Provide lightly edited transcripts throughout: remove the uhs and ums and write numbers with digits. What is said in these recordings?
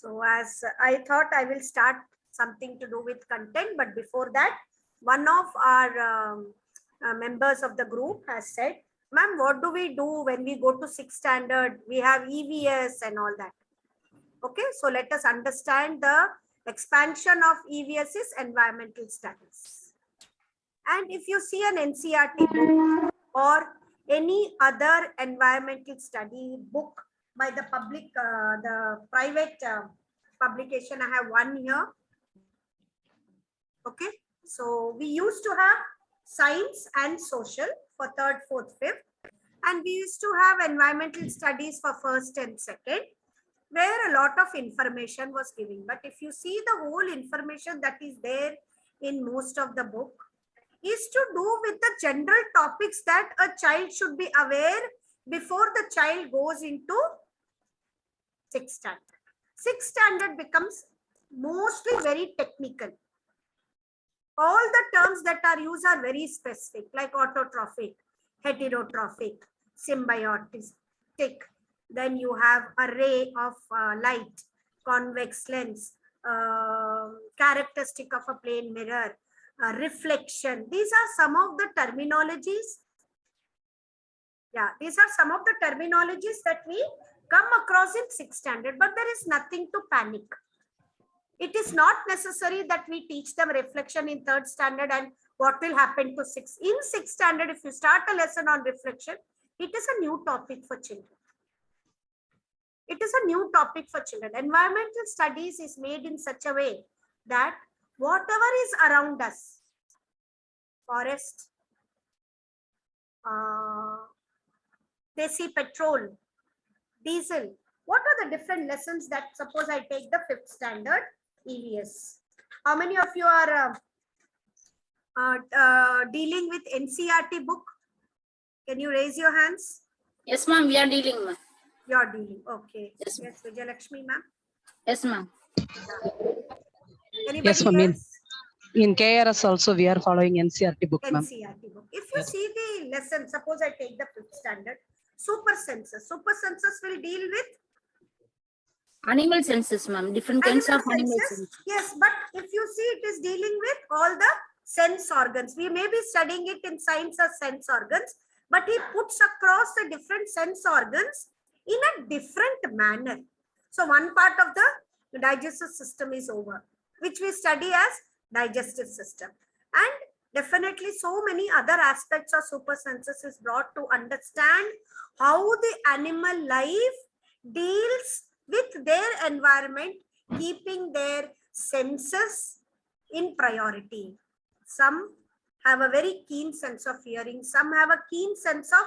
So as I thought I will start something to do with content, but before that, one of our members of the group has said, ma'am, what do we do when we go to 6th standard? We have EVS and all that. Okay, so let us understand the expansion of EVS is environmental studies. And if you see an NCERT book or any other environmental study book by the public, the private publication, I have one here. Okay, so we used to have science and social for 3rd, 4th, 5th, and we used to have environmental studies for 1st and 2nd, where a lot of information was given. But if you see the whole information that is there in most of the book is to do with the general topics that a child should be aware before the child goes into 6th standard. 6th standard becomes mostly very technical. All the terms that are used are very specific, like autotrophic, heterotrophic, symbiotic. Then you have array of light, convex lens, characteristic of a plane mirror, reflection. These are some of the terminologies. Yeah, these are some of the terminologies that we come across in 6th standard, but there is nothing to panic. It is not necessary that we teach them reflection in 3rd standard and what will happen to 6th. In 6th standard, if you start a lesson on reflection, it is a new topic for children. It is a new topic for children. Environmental studies is made in such a way that whatever is around us, forest, they see petrol, diesel. What are the different lessons that, suppose I take the 5th standard EVS? How many of you are dealing with NCERT book? Can you raise your hands? Yes, ma'am. We are dealing, ma'am. You are dealing. Okay. Yes, Yes, Vijayalakshmi, ma'am. Yes, ma'am. Anybody Yes, ma'am. else? In KRS also we are following NCERT book, ma'am. NCERT book. If you see the lesson, suppose I take the 5th standard, super senses. Super senses will deal with Animal senses, ma'am. Different kinds of animal senses. Yes, but if you see, it is dealing with all the sense organs. We may be studying it in science as sense organs, but he puts across the different sense organs in a different manner. So one part of the digestive system is over, which we study as digestive system. And definitely so many other aspects of super senses is brought to understand how the animal life deals with their environment, keeping their senses in priority. Some have a very keen sense of hearing, some have a keen sense of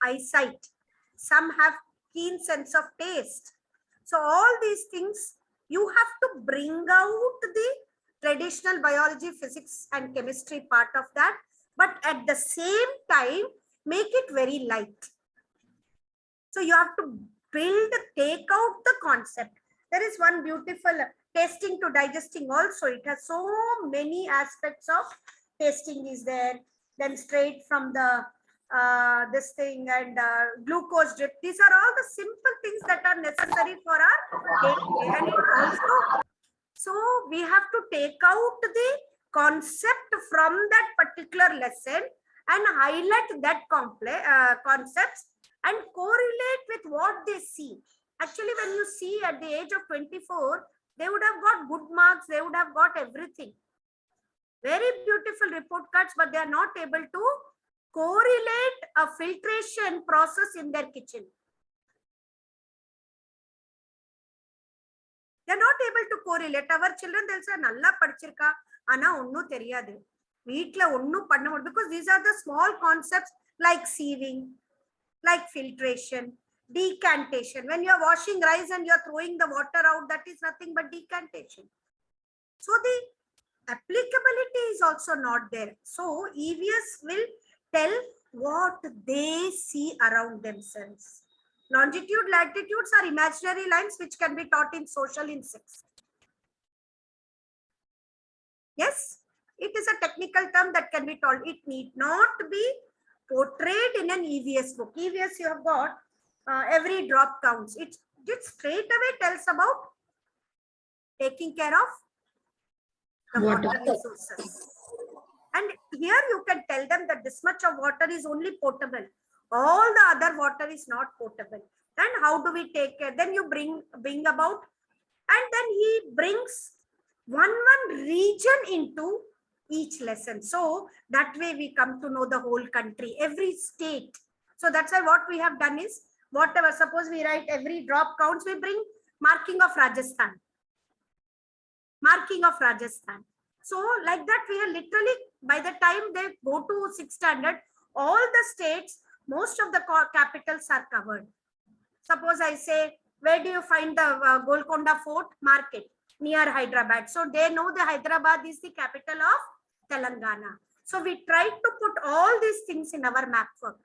eyesight, some have keen sense of taste. So all these things, you have to bring out the traditional biology, physics and chemistry part of that, but at the same time, make it very light. So you have to take out the concept. There is one beautiful tasting to digesting also. It has so many aspects of tasting is there. Then straight from the this thing and glucose drip. These are all the simple things that are necessary for our day-to-day. And it also, so we have to take out the concept from that particular lesson and highlight that concepts and correlate with what they see. Actually, when you see at the age of 24, they would have got good marks, they would have got everything. Very beautiful report cards, but they are not able to correlate a filtration process in their kitchen. They are not able to correlate. Our children, they'll say, Nalla padichirka, ana onnu theriyadu. Veetla onnu panna, because these are the small concepts like sieving, like filtration, decantation. When you are washing rice and you are throwing the water out, that is nothing but decantation. So the applicability is also not there. So EVS will tell what they see around themselves. Longitude, latitudes are imaginary lines which can be taught in social in 6th. Yes, it is a technical term that can be taught. It need not be portrayed in an EVS book. EVS you have got every drop counts. It it straight away tells about taking care of the water resources. And here you can tell them that this much of water is only potable. All the other water is not potable. Then how do we take care? Then you bring about, and then he brings one region into each lesson. So that way we come to know the whole country, every state. So that's why what we have done is, whatever, suppose we write every drop counts, we bring marking of Rajasthan. Marking of Rajasthan. So like that, we are literally, by the time they go to 6th standard, all the states, most of the capitals are covered. Suppose I say, where do you find the Golconda Fort? Market, near Hyderabad. So they know the Hyderabad is the capital of Telangana. So we tried to put all these things in our map work.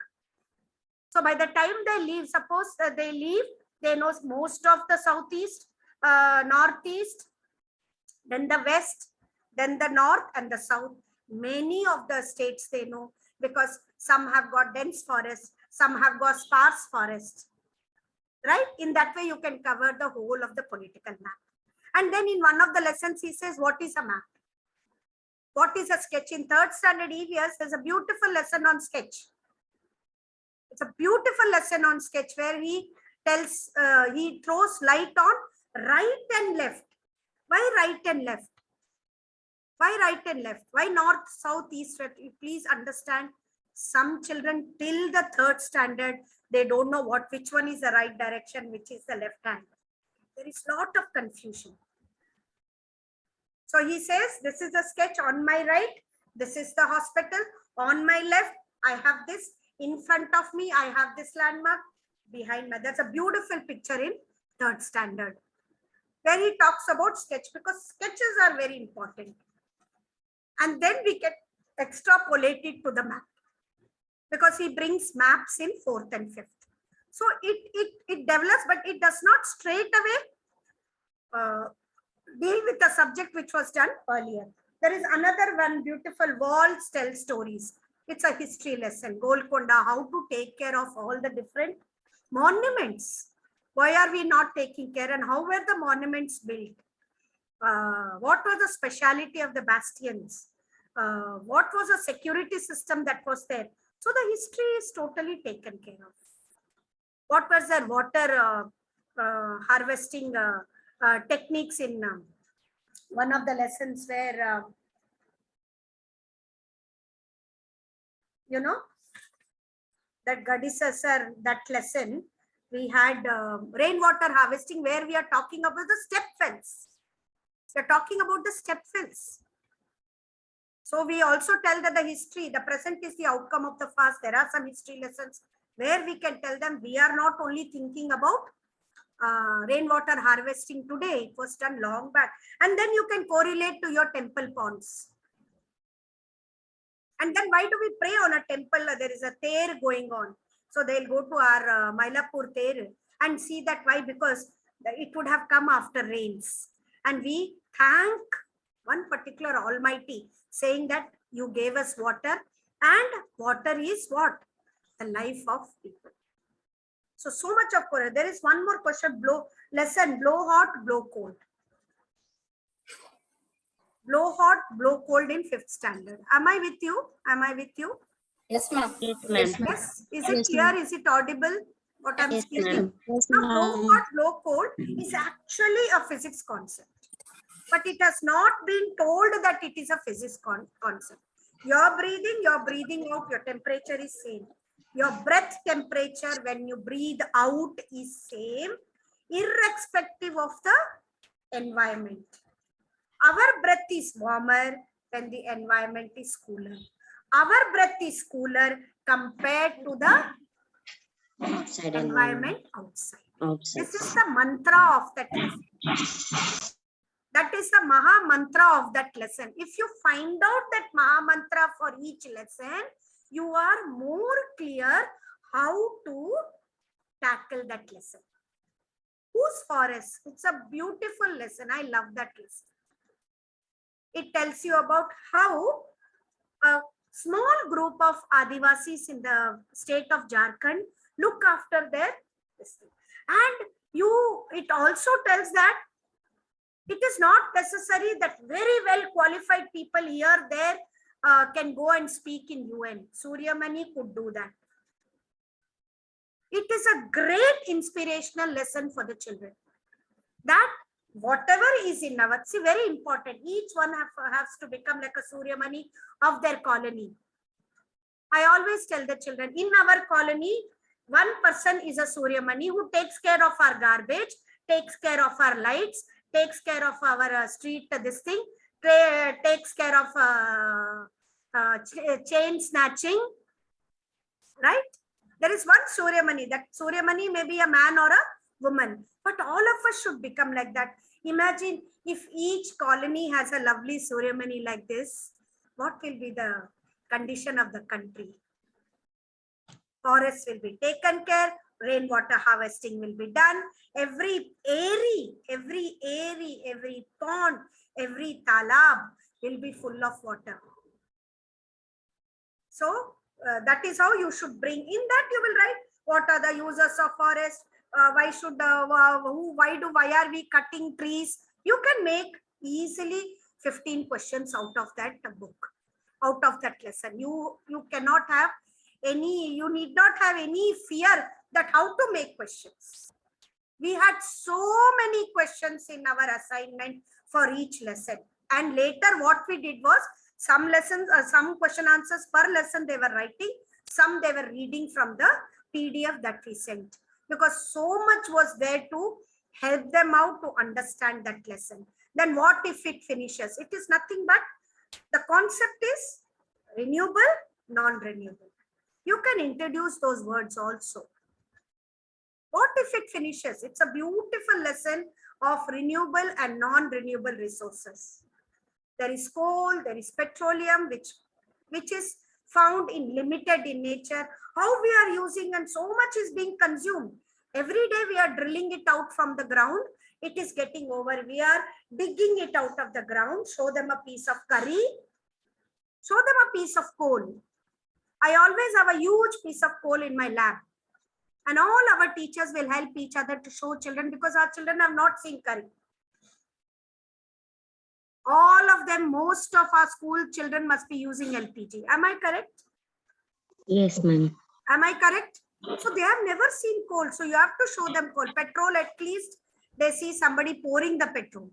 So by the time they leave, suppose they leave, they know most of the southeast, northeast, then the west, then the north and the south. Many of the states they know, because some have got dense forest, some have got sparse forest. Right? In that way, you can cover the whole of the political map. And then in one of the lessons, he says, what is a map? What is a sketch? In 3rd standard EVS, there's a beautiful lesson on sketch. It's a beautiful lesson on sketch where he tells, he throws light on right and left. Why right and left? Why right and left? Why north, south, east? Please understand, some children till the 3rd standard, they don't know which one is the right direction, which is the left hand. There is a lot of confusion. So he says, this is a sketch on my right. This is the hospital. On my left, I have this. In front of me, I have this landmark. Behind me, that's a beautiful picture in 3rd standard, where he talks about sketch, because sketches are very important. And then we can extrapolate it to the map, because he brings maps in 4th and 5th. So it develops, but it does not straight away deal with the subject which was done earlier. There is another one, beautiful, walls tell stories. It's a history lesson, Golconda, how to take care of all the different monuments. Why are we not taking care, and how were the monuments built? What was the speciality of the bastions? What was the security system that was there? So the history is totally taken care of. What was their water harvesting techniques in one of the lessons where, you know, that Gadisa sir, that lesson, we had rainwater harvesting, where we are talking about the step fence. We are talking about the step fence. So we also tell that the history, the present is the outcome of the past. There are some history lessons where we can tell them we are not only thinking about rainwater harvesting today, it was done long back. And then you can correlate to your temple ponds. And then why do we pray on a temple? There is a Ter going on. So they'll go to our Mylapore Ter and see that. Why? Because it would have come after rains. And we thank one particular Almighty, saying that you gave us water, and water is what? The life of people. So much of Korea. There is one more question, blow hot, blow cold. Blow hot, blow cold in 5th standard. Am I with you? Am I with you? Yes, ma'am. Yes. Is it clear? Is it audible? What I'm speaking? Now, blow hot, blow cold is actually a physics concept. But it has not been told that it is a physics concept. You're breathing out, your temperature is same. Your breath temperature when you breathe out is same, irrespective of the environment. Our breath is warmer when the environment is cooler. Our breath is cooler compared to the outside environment outside. This is the mantra of that lesson. That is the Maha Mantra of that lesson. If you find out that Maha Mantra for each lesson, you are more clear how to tackle that lesson. Whose forest? It's a beautiful lesson. I love that lesson. It tells you about how a small group of Adivasis in the state of Jharkhand look after their district. And It also tells that it is not necessary that very well qualified people here, there can go and speak in UN. Suryamani could do that. It is a great inspirational lesson for the children. That whatever is in our, see, very important, each one has to become like a Suryamani of their colony. I always tell the children, in our colony, one person is a Suryamani who takes care of our garbage, takes care of our lights, takes care of our street, this thing, takes care of chain snatching, right? There is one Suryamani. That Suryamani may be a man or a woman, but all of us should become like that. Imagine if each colony has a lovely Suryamani like this, what will be the condition of the country? Forests will be taken care, rainwater harvesting will be done, every airy, every pond, every talab will be full of water. So that is how you should bring. In that you will write what are the uses of forest, why are we cutting trees. You can make easily 15 questions out of that book, out of that lesson. You cannot have any, you need not have any fear that how to make questions. We had so many questions in our assignment for each lesson, and later what we did was some lessons, some question answers per lesson they were writing, some they were reading from the PDF that we sent, because so much was there to help them out to understand that lesson. Then what if it finishes? It is nothing but the concept is renewable, non-renewable. You can introduce those words also. What if it finishes? It's a beautiful lesson of renewable and non-renewable resources. There is coal, there is petroleum, which is found in limited in nature. How we are using, and so much is being consumed. Every day we are drilling it out from the ground. It is getting over. We are digging it out of the ground. Show them a piece of curry. Show them a piece of coal. I always have a huge piece of coal in my lab. And all our teachers will help each other to show children, because our children have not seen curry. All of them, most of our school children must be using LPG. Am I correct? Yes, ma'am. Am I correct? So they have never seen coal. So you have to show them coal. Petrol, at least they see somebody pouring the petrol.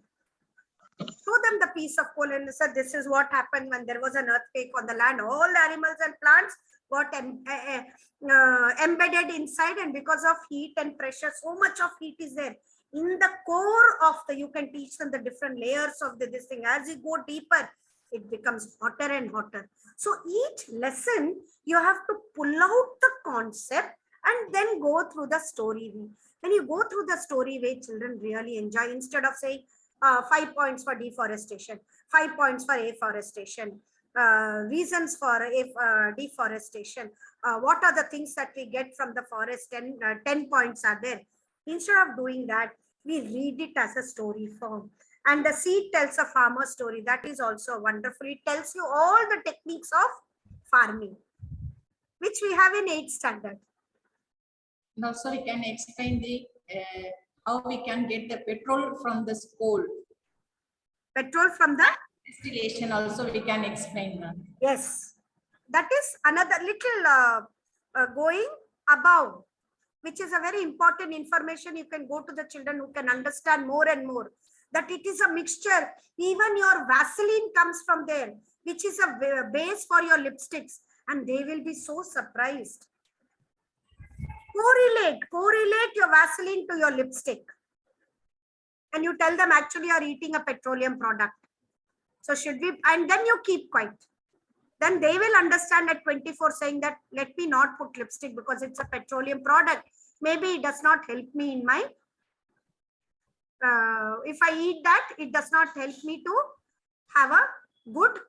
Show them the piece of coal and say, this is what happened when there was an earthquake on the land. All the animals and plants got embedded inside, and because of heat and pressure, so much of heat is there. In the core of the, you can teach them the different layers of this thing. As you go deeper, it becomes hotter and hotter. So each lesson, you have to pull out the concept and then go through the story way. When you go through the story way, children really enjoy. Instead of saying 5 points for deforestation, 5 points for afforestation, reasons for deforestation, what are the things that we get from the forest, and 10 points are there. Instead of doing that, we read it as a story form. And the seed tells a farmer story. That is also wonderful. It tells you all the techniques of farming, which we have in 8th standard. Now, sir, you can explain the how we can get the petrol from this coal. Petrol from the Distillation also we can explain, ma'am. Yes, that is another little going above, which is a very important information. You can go to the children who can understand more and more, that it is a mixture. Even your Vaseline comes from there, which is a base for your lipsticks, and they will be so surprised. Correlate your Vaseline to your lipstick, and you tell them actually you are eating a petroleum product. So should we, and then you keep quiet. Then they will understand at 24 saying that let me not put lipstick because it's a petroleum product. Maybe it does not help me in my, if I eat that, it does not help me to have a good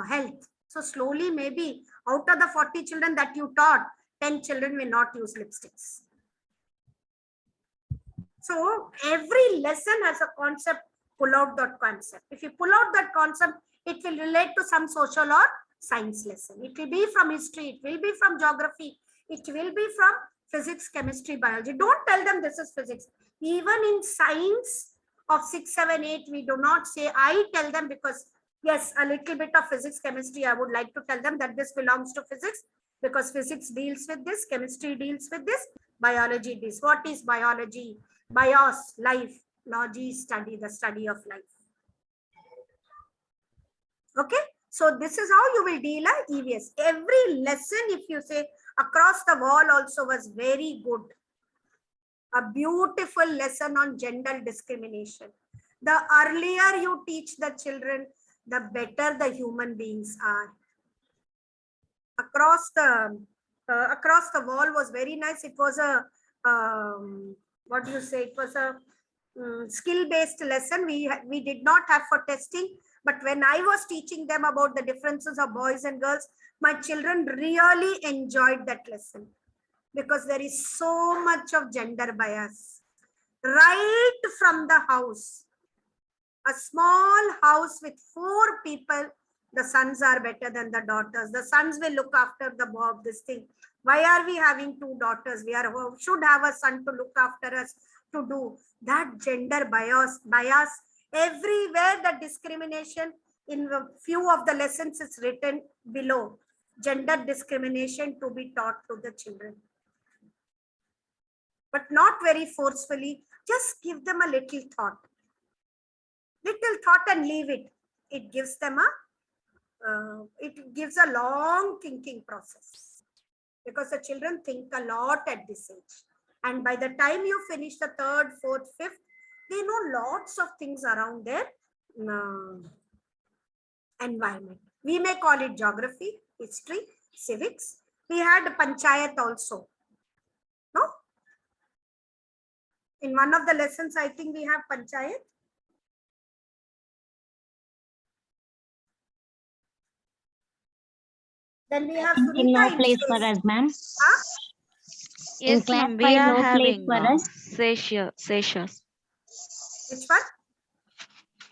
health. So slowly, maybe out of the 40 children that you taught, 10 children will not use lipsticks. So every lesson has a concept. Pull out that concept. If you pull out that concept, it will relate to some social or science lesson. It will be from history. It will be from geography. It will be from physics, chemistry, biology. Don't tell them this is physics. Even in science of 6, 7, 8, we do not say, I tell them because yes, a little bit of physics, chemistry, I would like to tell them that this belongs to physics because physics deals with this, chemistry deals with this, biology deals. What is biology? Bios, life, logy, study, the study of life. Okay, so this is how you will deal a EVS. Every lesson, if you say across the wall also was very good. A beautiful lesson on gender discrimination. The earlier you teach the children, the better the human beings are. Across the wall was very nice. It was a what do you say? It was a skill-based lesson. We did not have for testing, but when I was teaching them about the differences of boys and girls, my children really enjoyed that lesson because there is so much of gender bias right from the house. A small house with 4 people, the sons are better than the daughters. The sons will look after the this thing. Why are we having 2 daughters? We should have a son to look after us, to do that. Gender bias everywhere. The discrimination in a few of the lessons is written below. Gender discrimination to be taught to the children, but not very forcefully. Just give them a little thought and leave it. It gives them a long thinking process because the children think a lot at this age. And by the time you finish the 3rd, 4th, 5th, they know lots of things around their environment. We may call it geography, history, civics. We had panchayat also. No? In one of the lessons, I think we have panchayat. Then we have Sunita No in place for space. us, ma'am. Huh? In Yes, class ma'am, we five, are no place having for us. sessions. Which one?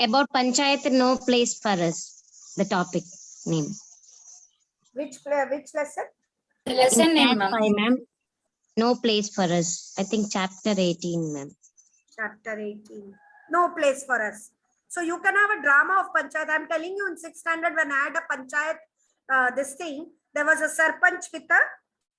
About panchayat, no place for us. The topic name. Which lesson? The In lesson name, class ma'am. 5, ma'am. No place for us. I think chapter 18, ma'am. Chapter 18. No place for us. So you can have a drama of panchayat. I'm telling you, in 6th standard, when I had a panchayat, this thing, there was a sarpanch with a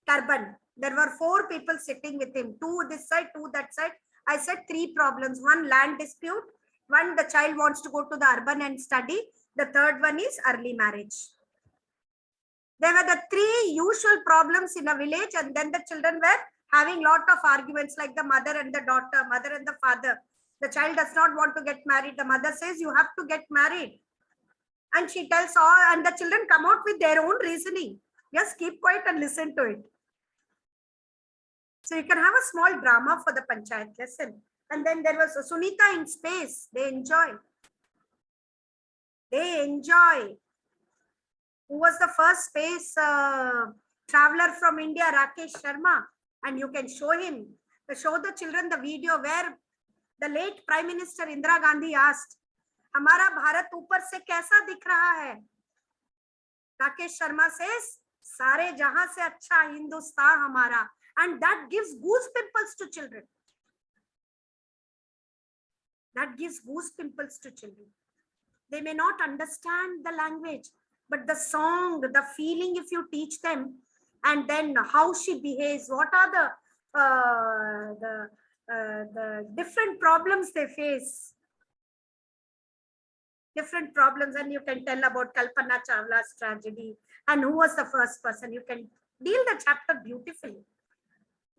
turban. There were 4 people sitting with him. 2 this side, 2 that side. I said 3 problems. 1, land dispute. 1, the child wants to go to the urban and study. The 3rd one is early marriage. There were the 3 usual problems in a village, and then the children were having lot of arguments, like the mother and the daughter, mother and the father. The child does not want to get married. The mother says, you have to get married. And she tells all, and the children come out with their own reasoning. Just keep quiet and listen to it. So you can have a small drama for the panchayat lesson. And then there was Sunita in space. They enjoy. Who was the first space traveler from India? Rakesh Sharma. And you can show him, show the children the video where the late Prime Minister Indira Gandhi asked, हमारा भारत ऊपर से कैसा दिख रहा है? Rakesh Sharma says, सारे जहां से अच्छा हिंदुस्तान हमारा. And that gives goose pimples to children. They may not understand the language, but the song, the feeling, if you teach them, and then how she behaves, what are the different problems they face. Different problems, and you can tell about Kalpana Chawla's tragedy and who was the first person. You can deal the chapter beautifully.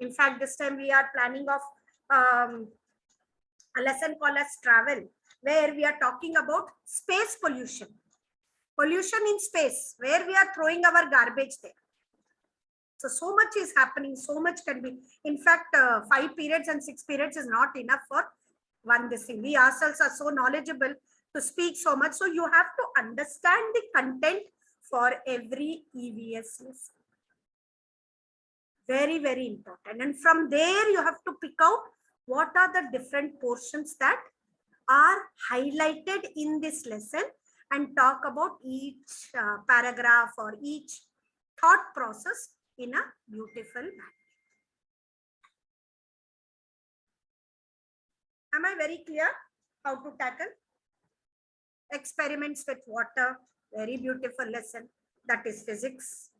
In fact, this time we are planning of a lesson called as travel, where we are talking about space pollution. Pollution in space, where we are throwing our garbage there. So much is happening, so much can be. In fact, 5 periods and 6 periods is not enough for one this thing. We ourselves are so knowledgeable to speak so much. So you have to understand the content for every EVS lesson. Very, very important. And from there, you have to pick out what are the different portions that are highlighted in this lesson and talk about each paragraph or each thought process in a beautiful manner. Am I very clear how to tackle? Experiments with water, very beautiful lesson. That is physics.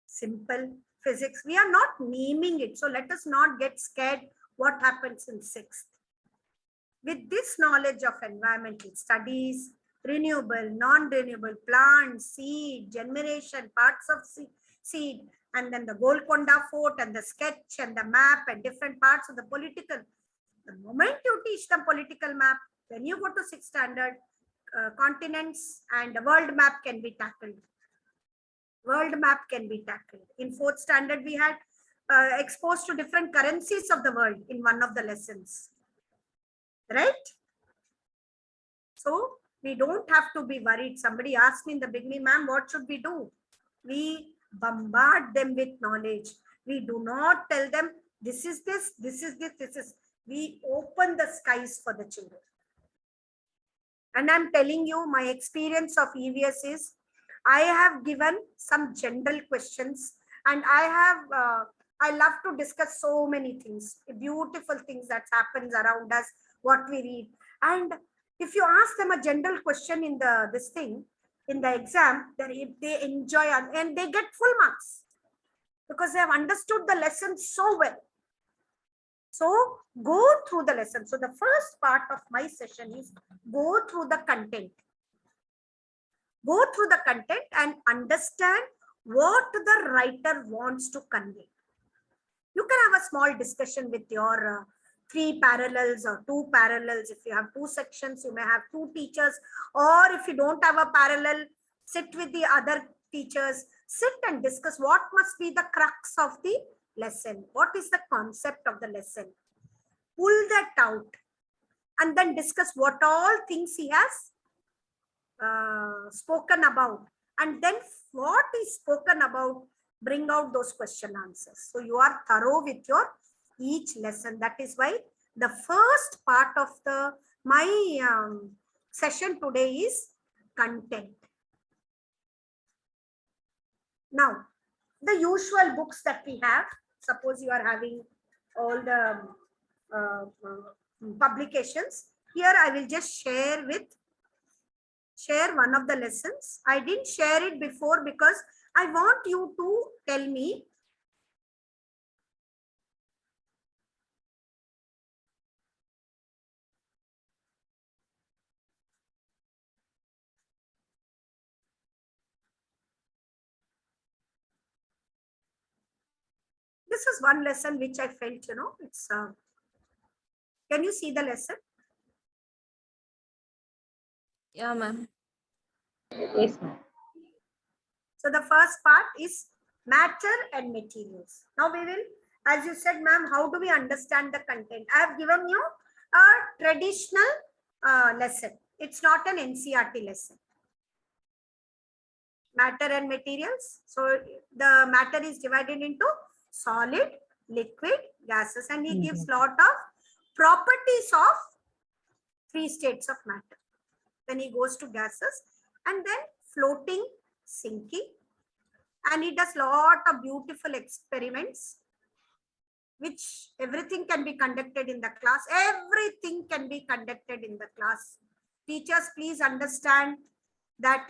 Simple physics. We are not naming it. So let us not get scared what happens in 6th. With this knowledge of environmental studies, renewable, non-renewable plants, seed, generation, parts of seed, and then the Golconda Fort and the sketch and the map and different parts of the political. The moment you teach them political map, when you go to 6th standard, continents and the world map can be tackled. World map can be tackled. In 4th standard, we had exposed to different currencies of the world in one of the lessons. Right? So we don't have to be worried. Somebody asked me in the beginning, ma'am, what should we do? We bombard them with knowledge. We do not tell them, this is this, this is this, this is. We open the skies for the children. And I'm telling you, my experience of EVS is, I have given some general questions, and I love to discuss so many things, beautiful things that happens around us, what we read. And if you ask them a general question in in the exam, they enjoy and they get full marks because they have understood the lesson so well. So go through the lesson. So the first part of my session is go through the content. Go through the content and understand what the writer wants to convey. You can have a small discussion with your 3 parallels or 2 parallels. If you have 2 sections, you may have 2 teachers, or if you don't have a parallel, sit with the other teachers, sit and discuss what must be the crux of the lesson. What is the concept of the lesson? Pull that out and then discuss what all things he has spoken about, and then what is spoken about, bring out those question answers. So you are thorough with your each lesson. That is why the first part of my session today is content. Now, the usual books that we have, suppose you are having all the publications. Here I will just share one of the lessons. I didn't share it before because I want you to tell me this is one lesson which I felt, it's can you see the lesson? Yeah, ma'am. Yes, ma'am. So the first part is matter and materials. Now we will, as you said, ma'am, how do we understand the content? I have given you a traditional lesson. It's not an NCERT lesson. Matter and materials. So the matter is divided into solid, liquid, gases, and he gives lot of properties of 3 states of matter. Then he goes to gases and then floating, sinking, and he does lot of beautiful experiments, which everything can be conducted in the class. Everything can be conducted in the class. Teachers, please understand that.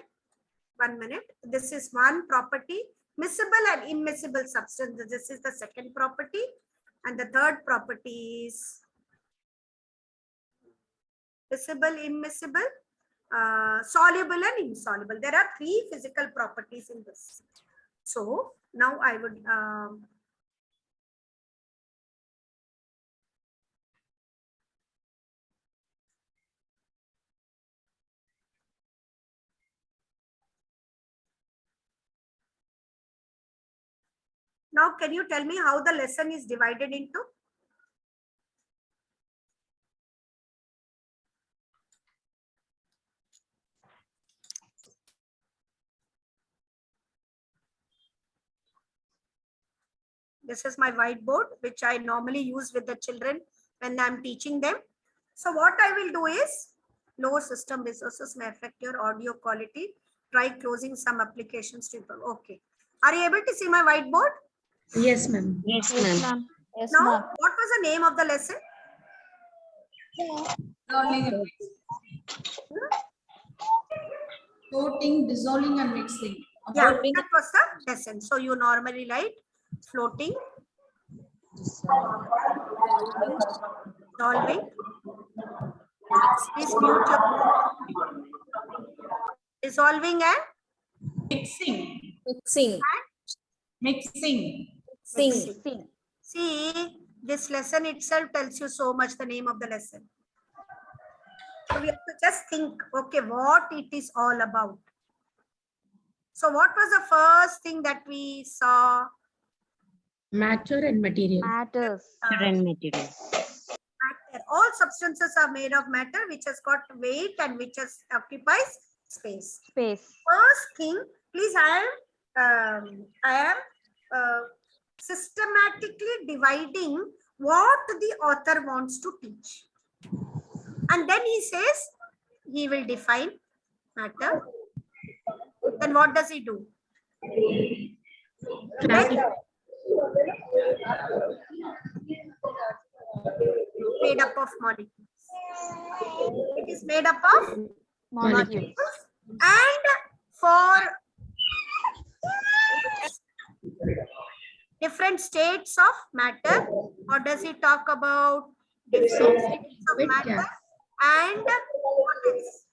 1 minute. This is one property, miscible and immiscible substances. This is the second property, and the third property is miscible, immiscible, soluble and insoluble. There are 3 physical properties in this. So now I would now can you tell me how the lesson is divided into? This is my whiteboard, which I normally use with the children when I'm teaching them. So what I will do is, low system resources may affect your audio quality. Try closing some applications to improve. Okay. Are you able to see my whiteboard? Yes, ma'am. Yes, ma'am. Yes, Now, ma'am. what was the name of the lesson? Floating, dissolving and mixing. Yeah, About that was the lesson. So you normally write floating, dissolving. Please mute your dissolving and mixing, Mixing. mixing. mixing. See, this lesson itself tells you so much the name of the lesson. So we have to just think, okay, what it is all about. So what was the first thing that we saw? Matter and material. Matters. And material. Matter. All substances are made of matter, which has got weight and which occupies space. Space. First thing, please, I am systematically dividing what the author wants to teach. And then he says he will define matter. Then what does he do? Then, made up of molecules. It is made up of Molecules. and for different states of matter. What does he talk about? Different states of With matter gas. and what else?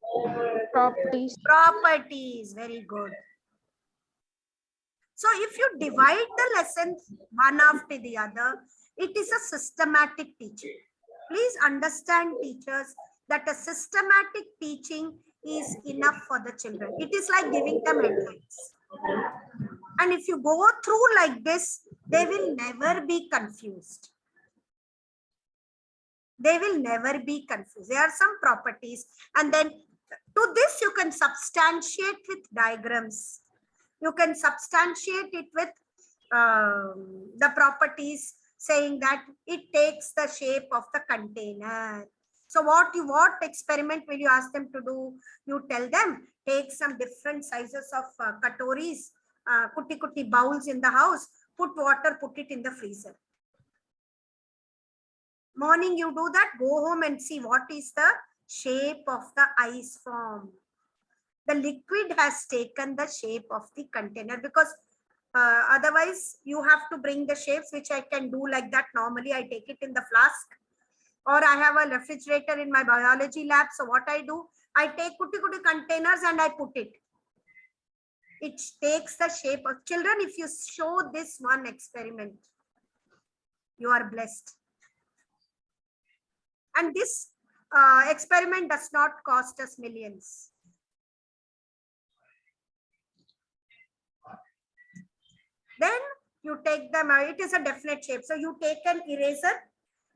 Properties. Properties. Very good. So if you divide the lessons one after the other, it is a systematic teaching. Please understand, teachers, that a systematic teaching is enough for the children. It is like giving them headlines. And if you go through like this, they will never be confused. They will never be confused. There are some properties, and then to this you can substantiate with diagrams. You can substantiate it with the properties, saying that it takes the shape of the container. So what experiment will you ask them to do? You tell them, take some different sizes of katoris, kuti bowls in the house, put water, put it in the freezer. Morning you do that, go home and see what is the shape of the ice form. The liquid has taken the shape of the container, because otherwise you have to bring the shapes, which I can do like that. Normally I take it in the flask, or I have a refrigerator in my biology lab. So what I do, I take kuti containers and I put it. It takes the shape of children. If you show this one experiment, you are blessed. And this experiment does not cost us millions. Then you take them, it is a definite shape. So you take an eraser.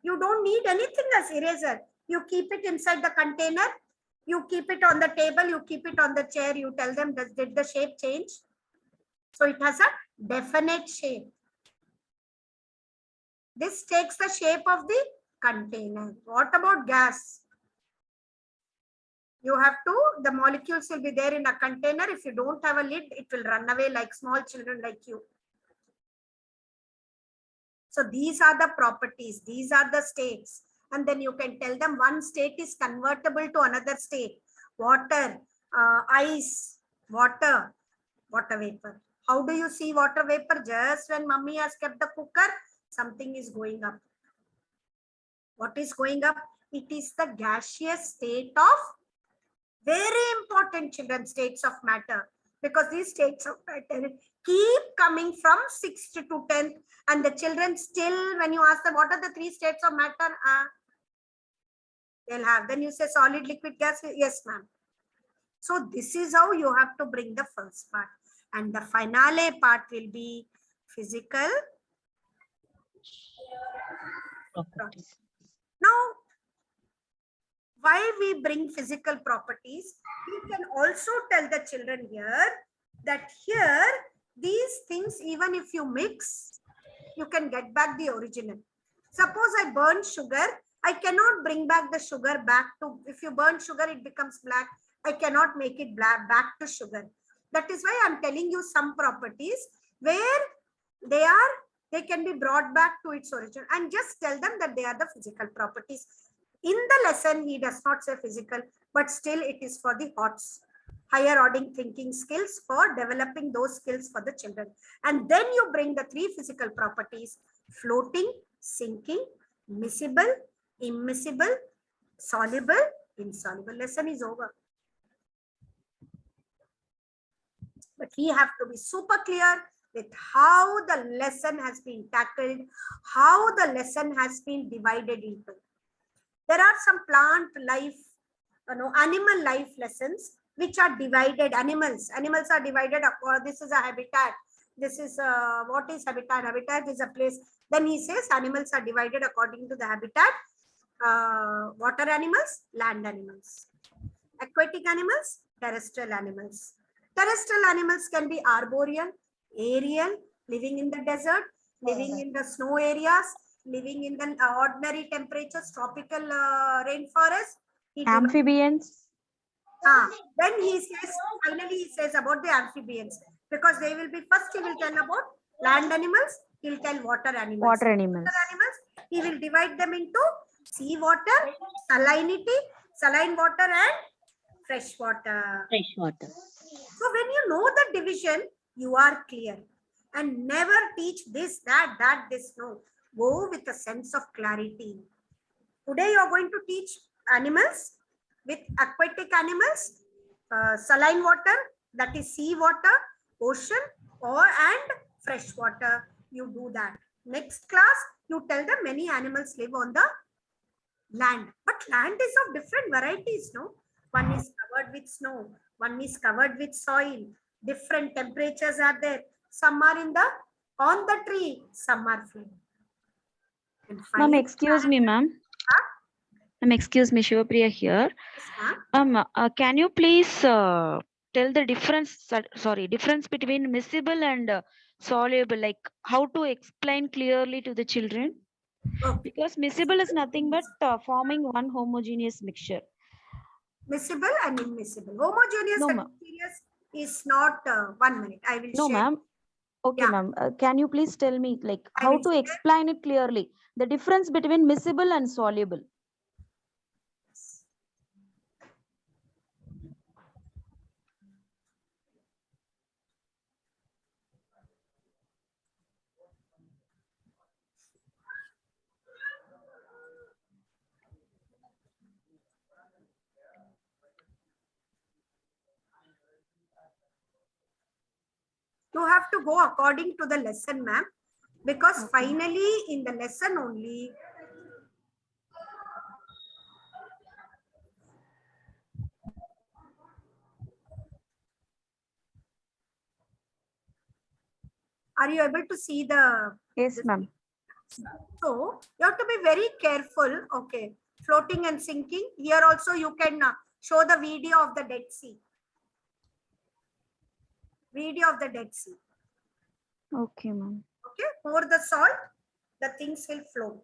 You don't need anything as eraser. You keep it inside the container. You keep it on the table. You keep it on the chair. You tell them, did the shape change? So it has a definite shape. This takes the shape of the container. What about gas? You have to, the molecules will be there in a container. If you don't have a lid, it will run away like small children like you. So these are the properties. These are the states. And then you can tell them one state is convertible to another state. Water, ice, water vapor. How do you see water vapor? Just when mummy has kept the cooker, something is going up. What is going up? It is the gaseous state of very important, children, states of matter, because these states of matter keep coming from 6th to 10th, and the children still, when you ask them what are the 3 states of matter, they'll have. Then you say solid, liquid, gas. Yes, ma'am. So this is how you have to bring the first part, and the finale part will be physical. Now, why we bring physical properties, we can also tell the children here that here, these things, even if you mix, you can get back the original. Suppose I burn sugar, I cannot bring back the sugar back to, if you burn sugar, it becomes black. I cannot make it black back to sugar. That is why I'm telling you some properties where they are They can be brought back to its origin, and just tell them that they are the physical properties. In the lesson, he does not say physical, but still it is for the HOTS, higher order thinking skills, for developing those skills for the children. And then you bring the 3 physical properties: floating, sinking, miscible, immiscible, soluble, insoluble. Lesson is over. But we have to be super clear with how the lesson has been tackled, how the lesson has been divided into. There are some plant life, animal life lessons which are divided. Animals are divided. This is a habitat. This is what is habitat? Habitat is a place. Then he says animals are divided according to the habitat. Water animals, land animals. Aquatic animals, terrestrial animals. Terrestrial animals can be arboreal, aerial, living in the desert, living in the snow areas, living in the ordinary temperatures, tropical rainforest. Amphibians. Then he says, finally he says about the amphibians, because they will be, first he will tell about land animals, he will tell water animals. Water animals. Water animals, he will divide them into sea water, salinity, saline water, and fresh water. Fresh water. So when you know the division, you are clear. And never teach this, that, this, no. Go with a sense of clarity. Today you are going to teach animals with aquatic animals, saline water, that is sea water, ocean, and fresh water. You do that. Next class, you tell them many animals live on the land. But land is of different varieties, no? One is covered with snow, one is covered with soil. Different temperatures are there. Some are on the tree, some are flying. Ma'am, excuse me, ma'am. Ma'am, excuse me, Shivapriya here. Can you please tell the difference between miscible and soluble, like how to explain clearly to the children? Because miscible is nothing but forming one homogeneous mixture. Miscible and immiscible. Homogeneous No, and ma'am. heterogeneous is not 1 minute. I will No, share. ma'am. Okay, Yeah. ma'am. Can you please tell me like I how will to share. explain it clearly? The difference between miscible and soluble. You have to go according to the lesson, ma'am. Because finally, in the lesson only, are you able to see the? Yes, ma'am. So you have to be very careful. Okay, floating and sinking. Here also you can show the video of the Dead Sea. Video of the Dead Sea. Okay, ma'am. Okay, pour the salt, the things will float.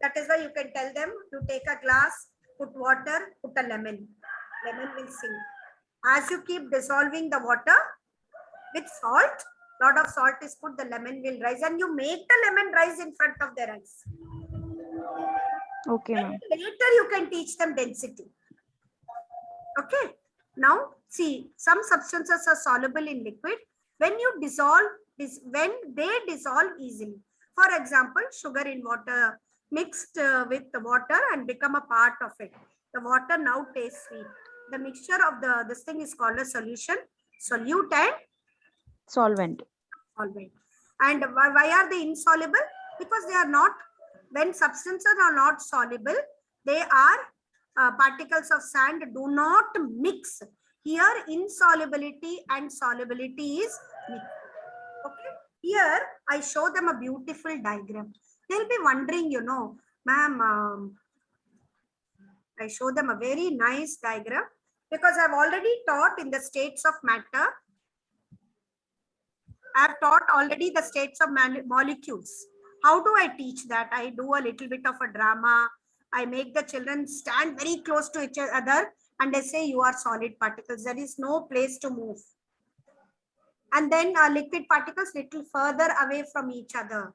That is why you can tell them, you take a glass, put water, put a lemon. Lemon will sink. As you keep dissolving the water with salt, lot of salt is put, the lemon will rise, and you make the lemon rise in front of their eyes. Okay, ma'am. Later you can teach them density. Okay. Now see, some substances are soluble in liquid. When you dissolve this, when they dissolve easily. For example, sugar in water mixed with the water and become a part of it. The water now tastes sweet. The mixture of this thing is called a solution, solute and Solvent. solvent. And why are they insoluble? Because they are not, when substances are not soluble, they are particles of sand do not mix. Here insolubility and solubility is mixed. Okay. Here I show them a beautiful diagram. They'll be wondering, you know, ma'am, I show them a very nice diagram because I've already taught in the states of matter. I've taught already the states of molecules. How do I teach that? I do a little bit of a drama. I make the children stand very close to each other and I say, you are solid particles. There is no place to move. And then liquid particles little further away from each other.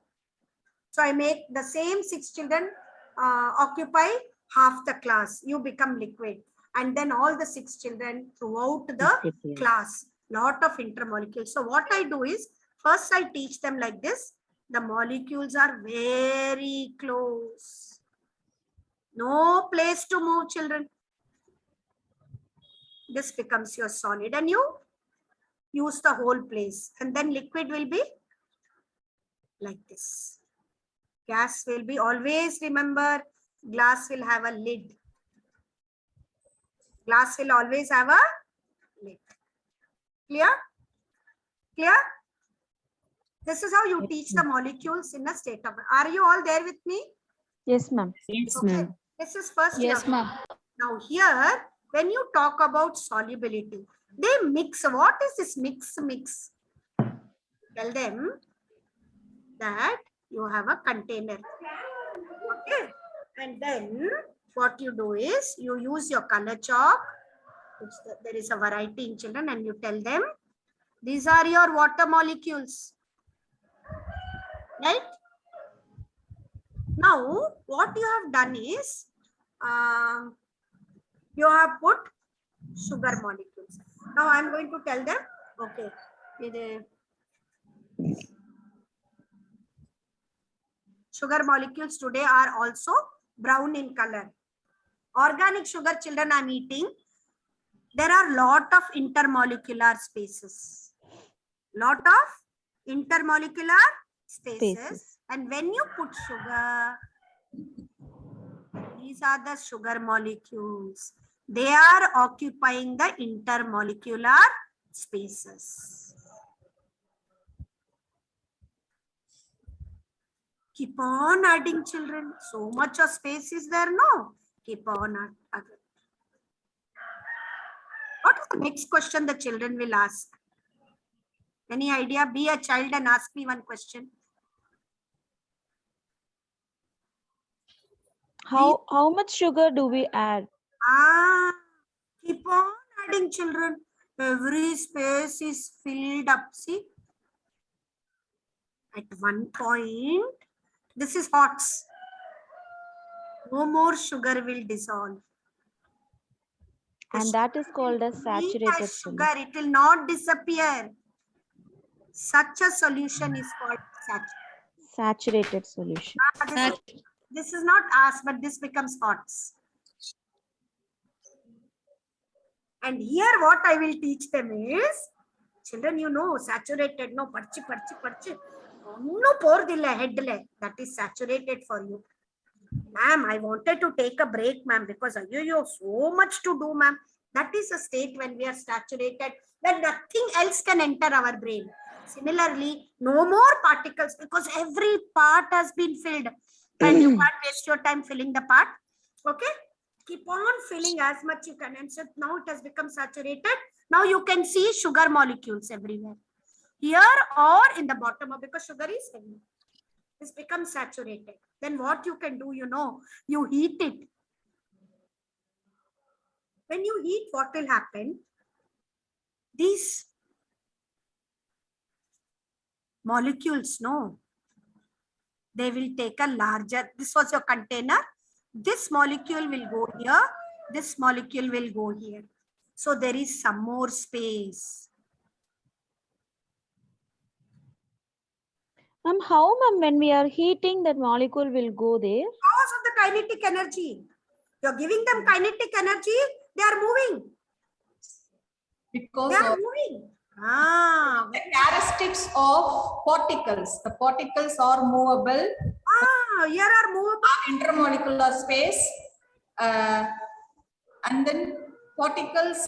So I make the same 6 children occupy half the class. You become liquid. And then all the 6 children throughout the Disappear. class, lot of intermolecules. So what I do is, first I teach them like this. The molecules are very close. No place to move, children. This becomes your solid and you use the whole place. And then liquid will be like this. Gas will be, always remember, glass will have a lid. Glass will always have a lid. Clear? Clear? This is how you Yes, teach the molecules in a state of. Are you all there with me? Yes, ma'am. Yes, Okay. ma'am. This is first Yes, level. ma'am. Now here, when you talk about solubility, they mix. What is this mix? Tell them that you have a container. Okay. And then what you do is you use your color chalk. There is a variety in children, and you tell them these are your water molecules. Right? Now, what you have done is you have put sugar molecules. Now, I am going to tell them, okay, sugar molecules today are also brown in color. Organic sugar, children, I am eating. There are lot of intermolecular spaces. Lot of intermolecular spaces. And when you put sugar, these are the sugar molecules. They are occupying the intermolecular spaces. Keep on adding, children. So much of space is there, no? Keep on adding. What is the next question the children will ask? Any idea? Be a child and ask me one question. How much sugar do we add? Keep on adding, children. Every space is filled up. See? At one point, this is HOTS. No more sugar will dissolve. And that is called as saturated sugar. solution. It will not disappear. Such a solution is called Saturated solution. This is not us, but this becomes HOTS. And here what I will teach them is, children, you know, saturated, no, parchi. No, pour dilla, head le. That is saturated for you. Ma'am, I wanted to take a break, ma'am, because you have so much to do, ma'am. That is a state when we are saturated, when nothing else can enter our brain. Similarly, no more particles because every part has been filled. And you can't waste your time filling the part. Okay? Keep on filling as much you can. And so now it has become saturated. Now you can see sugar molecules everywhere. Here or in the bottom of, because sugar is heavy. This becomes saturated. Then what you can do, you know, you heat it. When you heat, what will happen? These molecules, no, they will take a larger, this was your container. This molecule will go here. This molecule will go here. So there is some more space. How, ma'am, when we are heating, that molecule will go there? Because of the kinetic energy. You're giving them kinetic energy, they are moving. Because They are of moving. the characteristics of particles. The particles are movable, Here are movable. intermolecular space, and then particles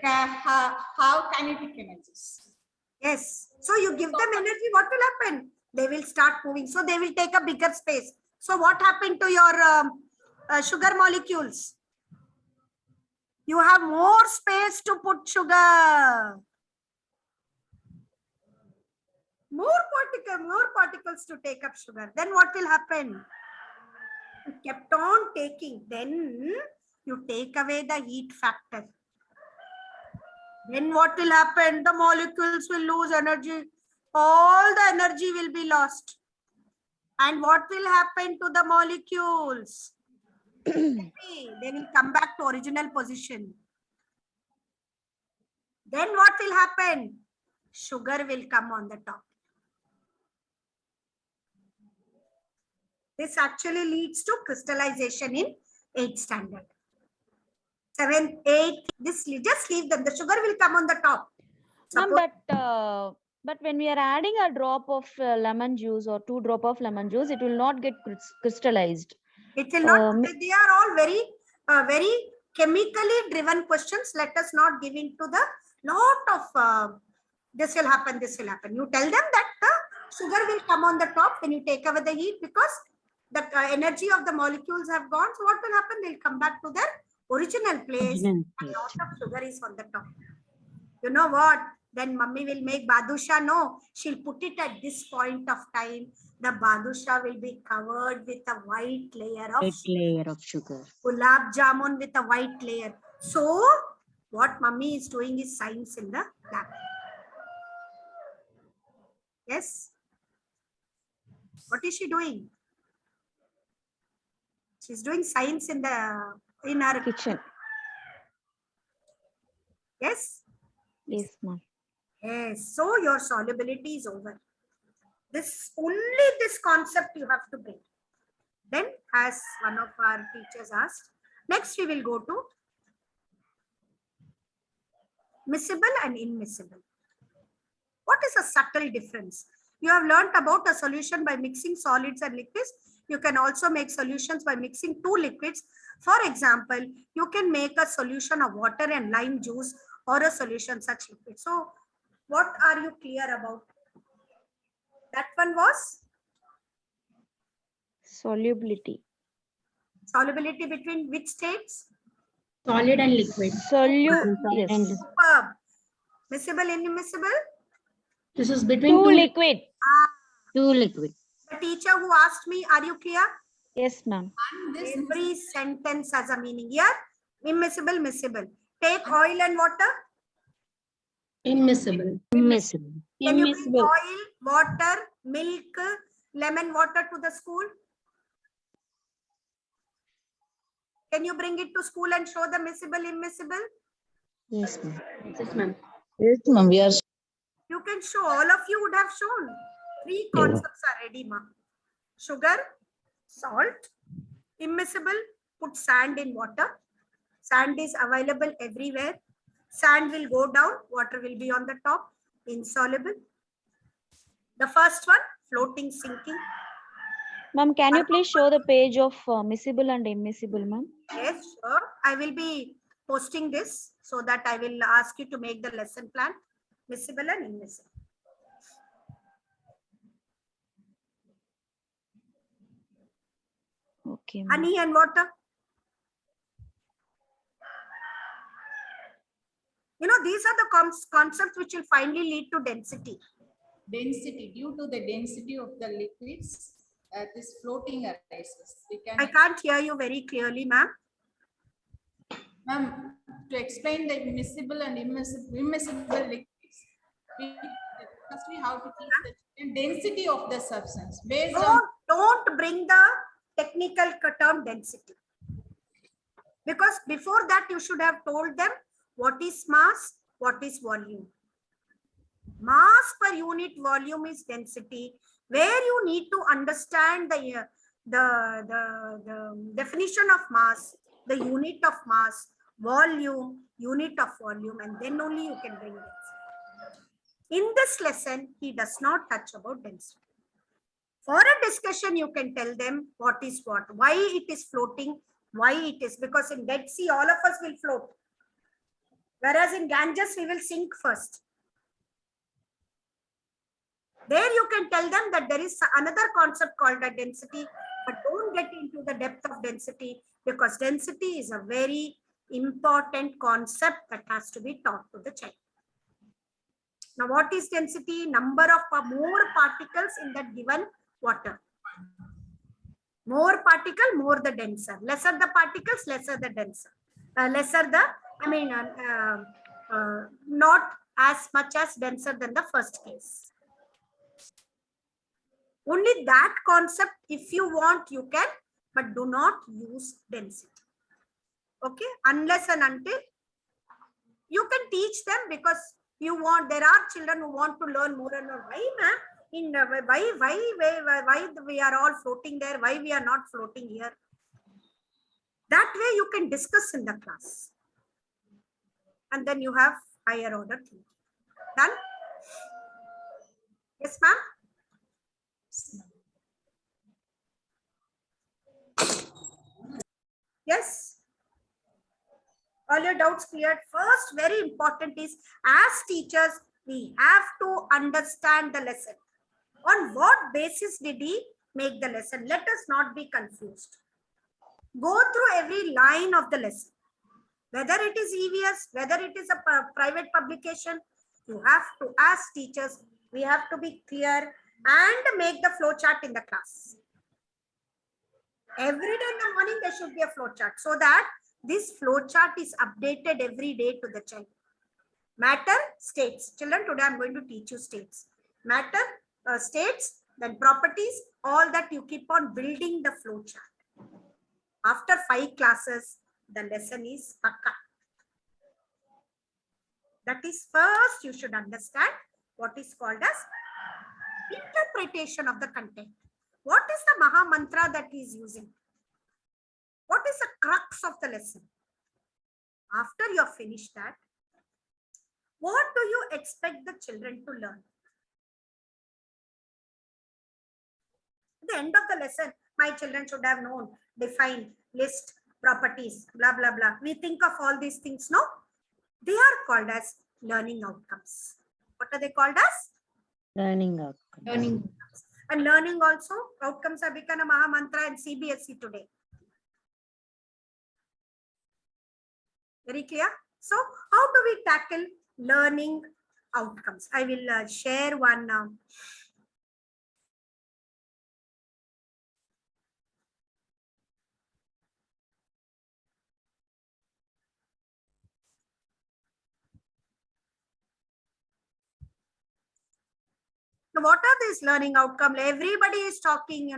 have kinetic energies. Yes. So you give them energy, what will happen? They will start moving. So they will take a bigger space. So what happened to your sugar molecules? You have more space to put sugar. More particles to take up sugar. Then what will happen? You kept on taking. Then you take away the heat factor. Then what will happen? The molecules will lose energy. All the energy will be lost. And what will happen to the molecules? They will come back to original position. Then what will happen? Sugar will come on the top. This actually leads to crystallization in 8th standard. 7th, 8th, just leave them. The sugar will come on the top. Ma'am, Suppose- but when we are adding a drop of lemon juice or 2 drop of lemon juice, it will not get crystallized. It will not, Um, they are all very chemically driven questions. Let us not give into the lot of this will happen, this will happen. You tell them that the sugar will come on the top when you take away the heat, because the energy of the molecules have gone. So what will happen? They'll come back to their original place. Original And place. lot of sugar is on the top. You know what? Then mummy will make badusha. No, she'll put it at this point of time. The badusha will be covered with a white layer of Red layer of sugar. gulab jamun with a white layer. So what mummy is doing is science in the lab. Yes. What is she doing? She's doing science in her kitchen. Yes. Yes, ma'am. Yes. So your solubility is over. Only this concept you have to bring. Then, as one of our teachers asked, next we will go to miscible and immiscible. What is a subtle difference? You have learnt about a solution by mixing solids and liquids. You can also make solutions by mixing 2 liquids. For example, you can make a solution of water and lime juice, or a solution such liquid. So, what are you clear about? That one was Solubility. solubility between which states? Solid and liquid. Yes. And Superb. Miscible and immiscible? This is between 2 two liquid. 2 liquid. The teacher who asked me, are you clear? Yes, ma'am. And this Every sentence has a meaning. Here, immiscible, miscible. Take oil and water. immiscible. Immiscible. Can you bring oil, water, milk, lemon water to the school? Can you bring it to school and show the miscible, immiscible? Yes, ma'am. Yes, ma'am. Yes, ma'am, we are. You can show. All of you would have shown. 3 concepts are ready, ma'am. Sugar, salt, immiscible, put sand in water. Sand is available everywhere. Sand will go down, water will be on the top, insoluble. The first one, floating, sinking. Ma'am, can you please show the page of miscible and immiscible, ma'am? Yes, sure. I will be posting this so that I will ask you to make the lesson plan, miscible and immiscible. Okay, ma'am. Honey and water. You know, these are the concepts which will finally lead to density. density, due to the density of the liquids, this floating arises. We I can, can't hear you very clearly, ma'am. ma'am, to explain the miscible and immiscible liquids, first we have to keep the density of the substance based on Don't bring the technical term density. Because before that, you should have told them what is mass, what is volume. Mass per unit volume is density, where you need to understand the definition of mass, the unit of mass, volume, unit of volume, and then only you can bring density. In this lesson, he does not touch about density. For a discussion, you can tell them what is what, why it is floating, why it is, because in Dead Sea, all of us will float. Whereas in Ganges, we will sink first. There you can tell them that there is another concept called a density, but don't get into the depth of density, because density is a very important concept that has to be taught to the child. Now, what is density? Number of more particles in that given water. More particle, more the denser. Lesser the particles, lesser the denser. Lesser the, not as much as denser than the first case. Only that concept, if you want, you can, but do not use density. Okay, unless and until you can teach them, because you want, there are children who want to learn more and more. Why, ma'am? In why we are all floating there? Why we are not floating here? That way you can discuss in the class, and then you have higher order thinking. Done? Yes, ma'am. Yes. All your doubts cleared. First, very important is, as teachers, we have to understand the lesson. On what basis did he make the lesson? Let us not be confused. Go through every line of the lesson. Whether it is EVS, whether it is a private publication, you have to, as teachers, we have to be clear and make the flow chart in the class. Every day in the morning, there should be a flow chart, so that this flow chart is updated every day to the child. Matter, states. Children, today I'm going to teach you states. Matter, states, then properties, all that you keep on building the flow chart. After 5 classes, the lesson is pakka. That is, first you should understand what is called as interpretation of the content. What is the Maha Mantra that he is using? What is the crux of the lesson? After you have finished that, what do you expect the children to learn? At the end of the lesson, my children should have known, define, list, properties, blah, blah, blah. We think of all these things, no? They are called as learning outcomes. What are they called as? Learning outcome. Learning. And learning also, outcomes have become a Maha Mantra in CBSE today. Very clear? So, how do we tackle learning outcomes? I will share one now. Now, what are these learning outcomes? Everybody is talking,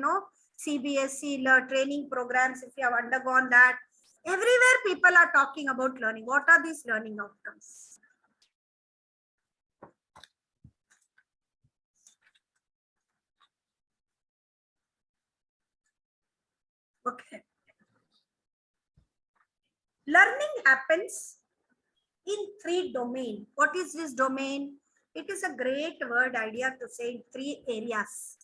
CBSE training programs, if you have undergone that. Everywhere people are talking about learning. What are these learning outcomes? Okay. Learning happens in 3 domains. What is this domain? It is a great word idea to say in 3 areas.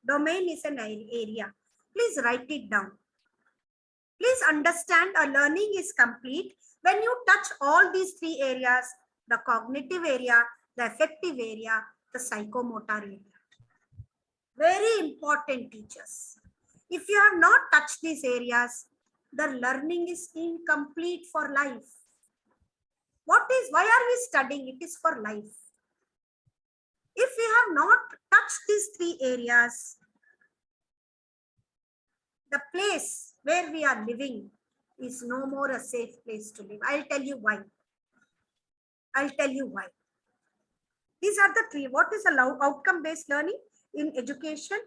Domain is an area. Please write it down. Please understand, a learning is complete when you touch all these 3 areas: the cognitive area, the affective area, the psychomotor area. Very important, teachers. If you have not touched these areas, the learning is incomplete for life. Why are we studying? It is for life. If we have not touched these 3 areas, the place where we are living is no more a safe place to live. I'll tell you why. These are the 3. What is outcome-based learning? In education,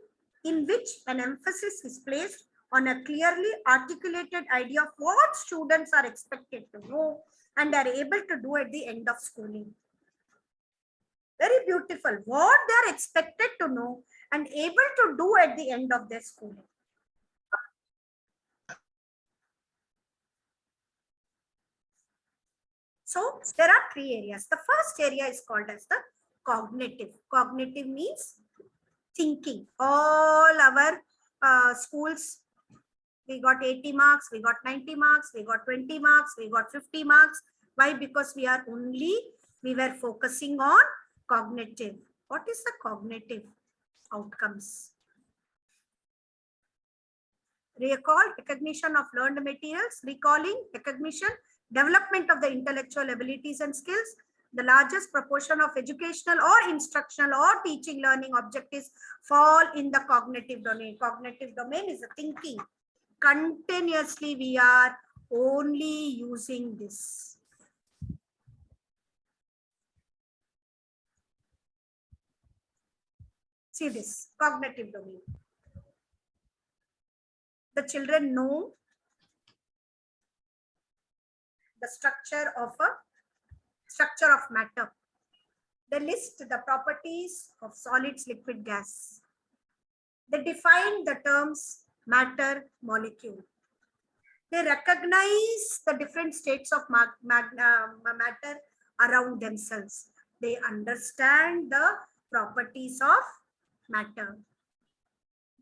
in which an emphasis is placed on a clearly articulated idea of what students are expected to know and are able to do at the end of schooling. Very beautiful. What they are expected to know and able to do at the end of their schooling. So there are 3 areas. The first area is called as the cognitive. Cognitive means thinking. All our schools, we got 80 marks, we got 90 marks, we got 20 marks, we got 50 marks. Why? Because we were focusing on cognitive. What is the cognitive outcomes? Recall, recognition of learned materials, recalling, recognition, development of the intellectual abilities and skills. The largest proportion of educational or instructional or teaching learning objectives fall in the cognitive domain. Cognitive domain is the thinking. Continuously, we are only using this. See this, cognitive domain. The children know the structure of matter. They list the properties of solids, liquid, gas. They define the terms matter, molecule. They recognize the different states of matter around themselves. They understand the properties of matter.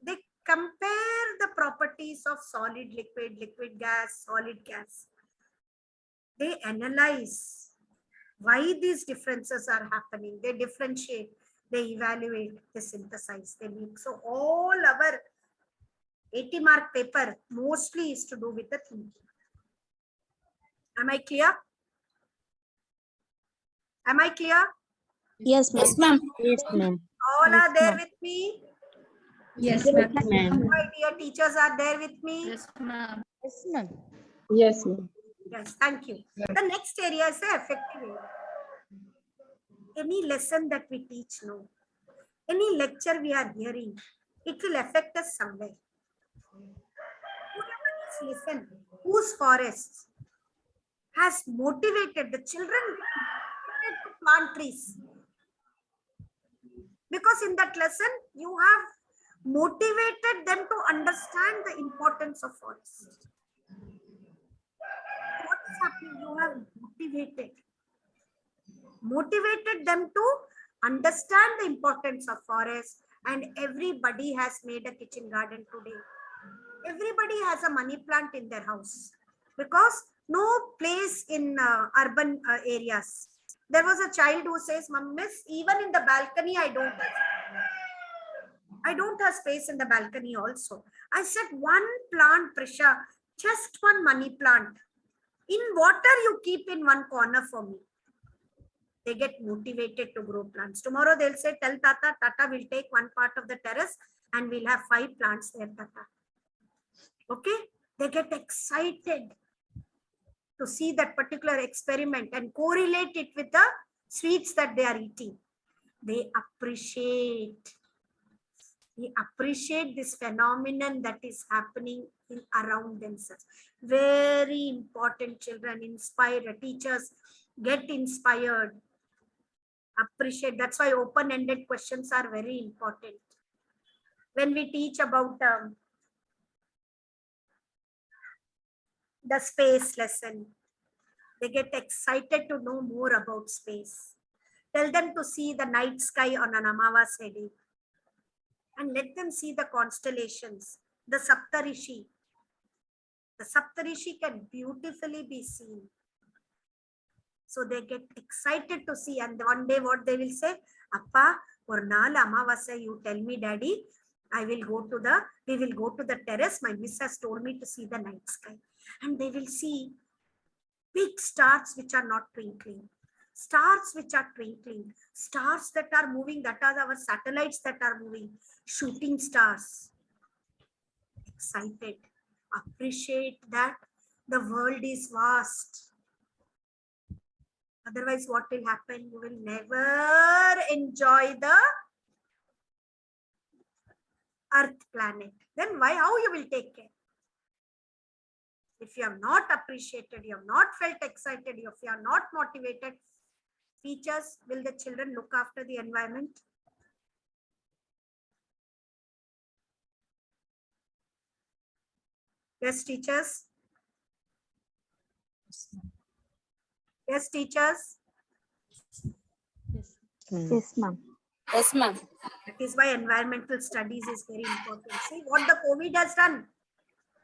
They compare the properties of solid, liquid, liquid gas, solid gas. They analyze why these differences are happening. They differentiate, they evaluate, they synthesize, they make. So all our 80-mark paper mostly is to do with the thinking. Am I clear? Am I clear? Yes, Yes, ma'am. Yes, ma'am. All are there with me? Yes, ma'am. My dear teachers are there with me? Yes, ma'am. Yes, ma'am. Yes, ma'am. Yes, thank you. The next area is the affective area. Any lesson that we teach now, any lecture we are hearing, it will affect us somewhere. Whoever is listen, whose forests has motivated the children to plant trees. Because in that lesson, you have motivated them to understand the importance of forests. What is happening? You have motivated them to understand the importance of forests, and everybody has made a kitchen garden today. Everybody has a money plant in their house because no place in urban areas. There was a child who says, Miss, even in the balcony, I don't have space in the balcony also. I said, one plant, Prisha, just one money plant. In water, you keep in one corner for me. They get motivated to grow plants. Tomorrow they'll say, tell Tata, Tata will take one part of the terrace and we'll have 5 plants there, Tata. Okay? They get excited to see that particular experiment and correlate it with the sweets that they are eating. They appreciate this phenomenon that is happening around themselves. Very important. Children inspire, teachers get inspired, appreciate. That's why open-ended questions are very important. When we teach about the space lesson, they get excited to know more about space. Tell them to see the night sky on an Amavasya day and let them see the constellations, the Saptarishi. The Saptarishi can beautifully be seen. So they get excited to see, and one day what they will say, Appa, or naal Amavasya, you tell me, Daddy, we will go to the terrace. My miss has told me to see the night sky. And they will see big stars which are not twinkling. Stars which are twinkling. Stars that are moving, that are our satellites that are moving. Shooting stars. Excited. Appreciate that the world is vast. Otherwise, what will happen? You will never enjoy the Earth planet. Then how you will take care? If you have not appreciated, you have not felt excited, if you are not motivated, teachers, will the children look after the environment? Yes, teachers. Yes, teachers. Yes, ma'am. Yes, ma'am. That is why environmental studies is very important. See what the COVID has done.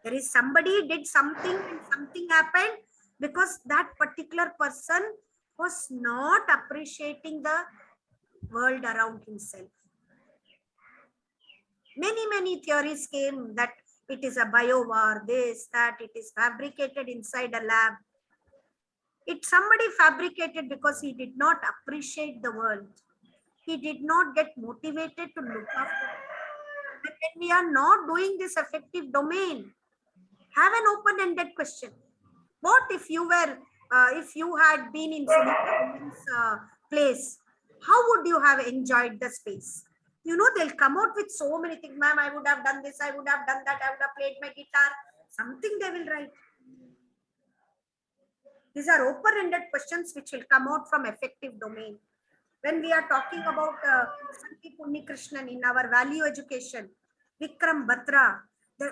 There is somebody did something and something happened because that particular person was not appreciating the world around himself. Many theories came that it is a biowar, this, that, it is fabricated inside a lab. Somebody fabricated because he did not appreciate the world. He did not get motivated to look after it. And when we are not doing this affective domain, have an open-ended question. What if you were, if you had been in Sunita Women's place, how would you have enjoyed the space? You know, they'll come out with so many things. Ma'am, I would have done this, I would have done that, I would have played my guitar. Something they will write. These are open-ended questions which will come out from affective domain. When we are talking about Sandeep Unnikrishnan in our value education, Vikram Batra,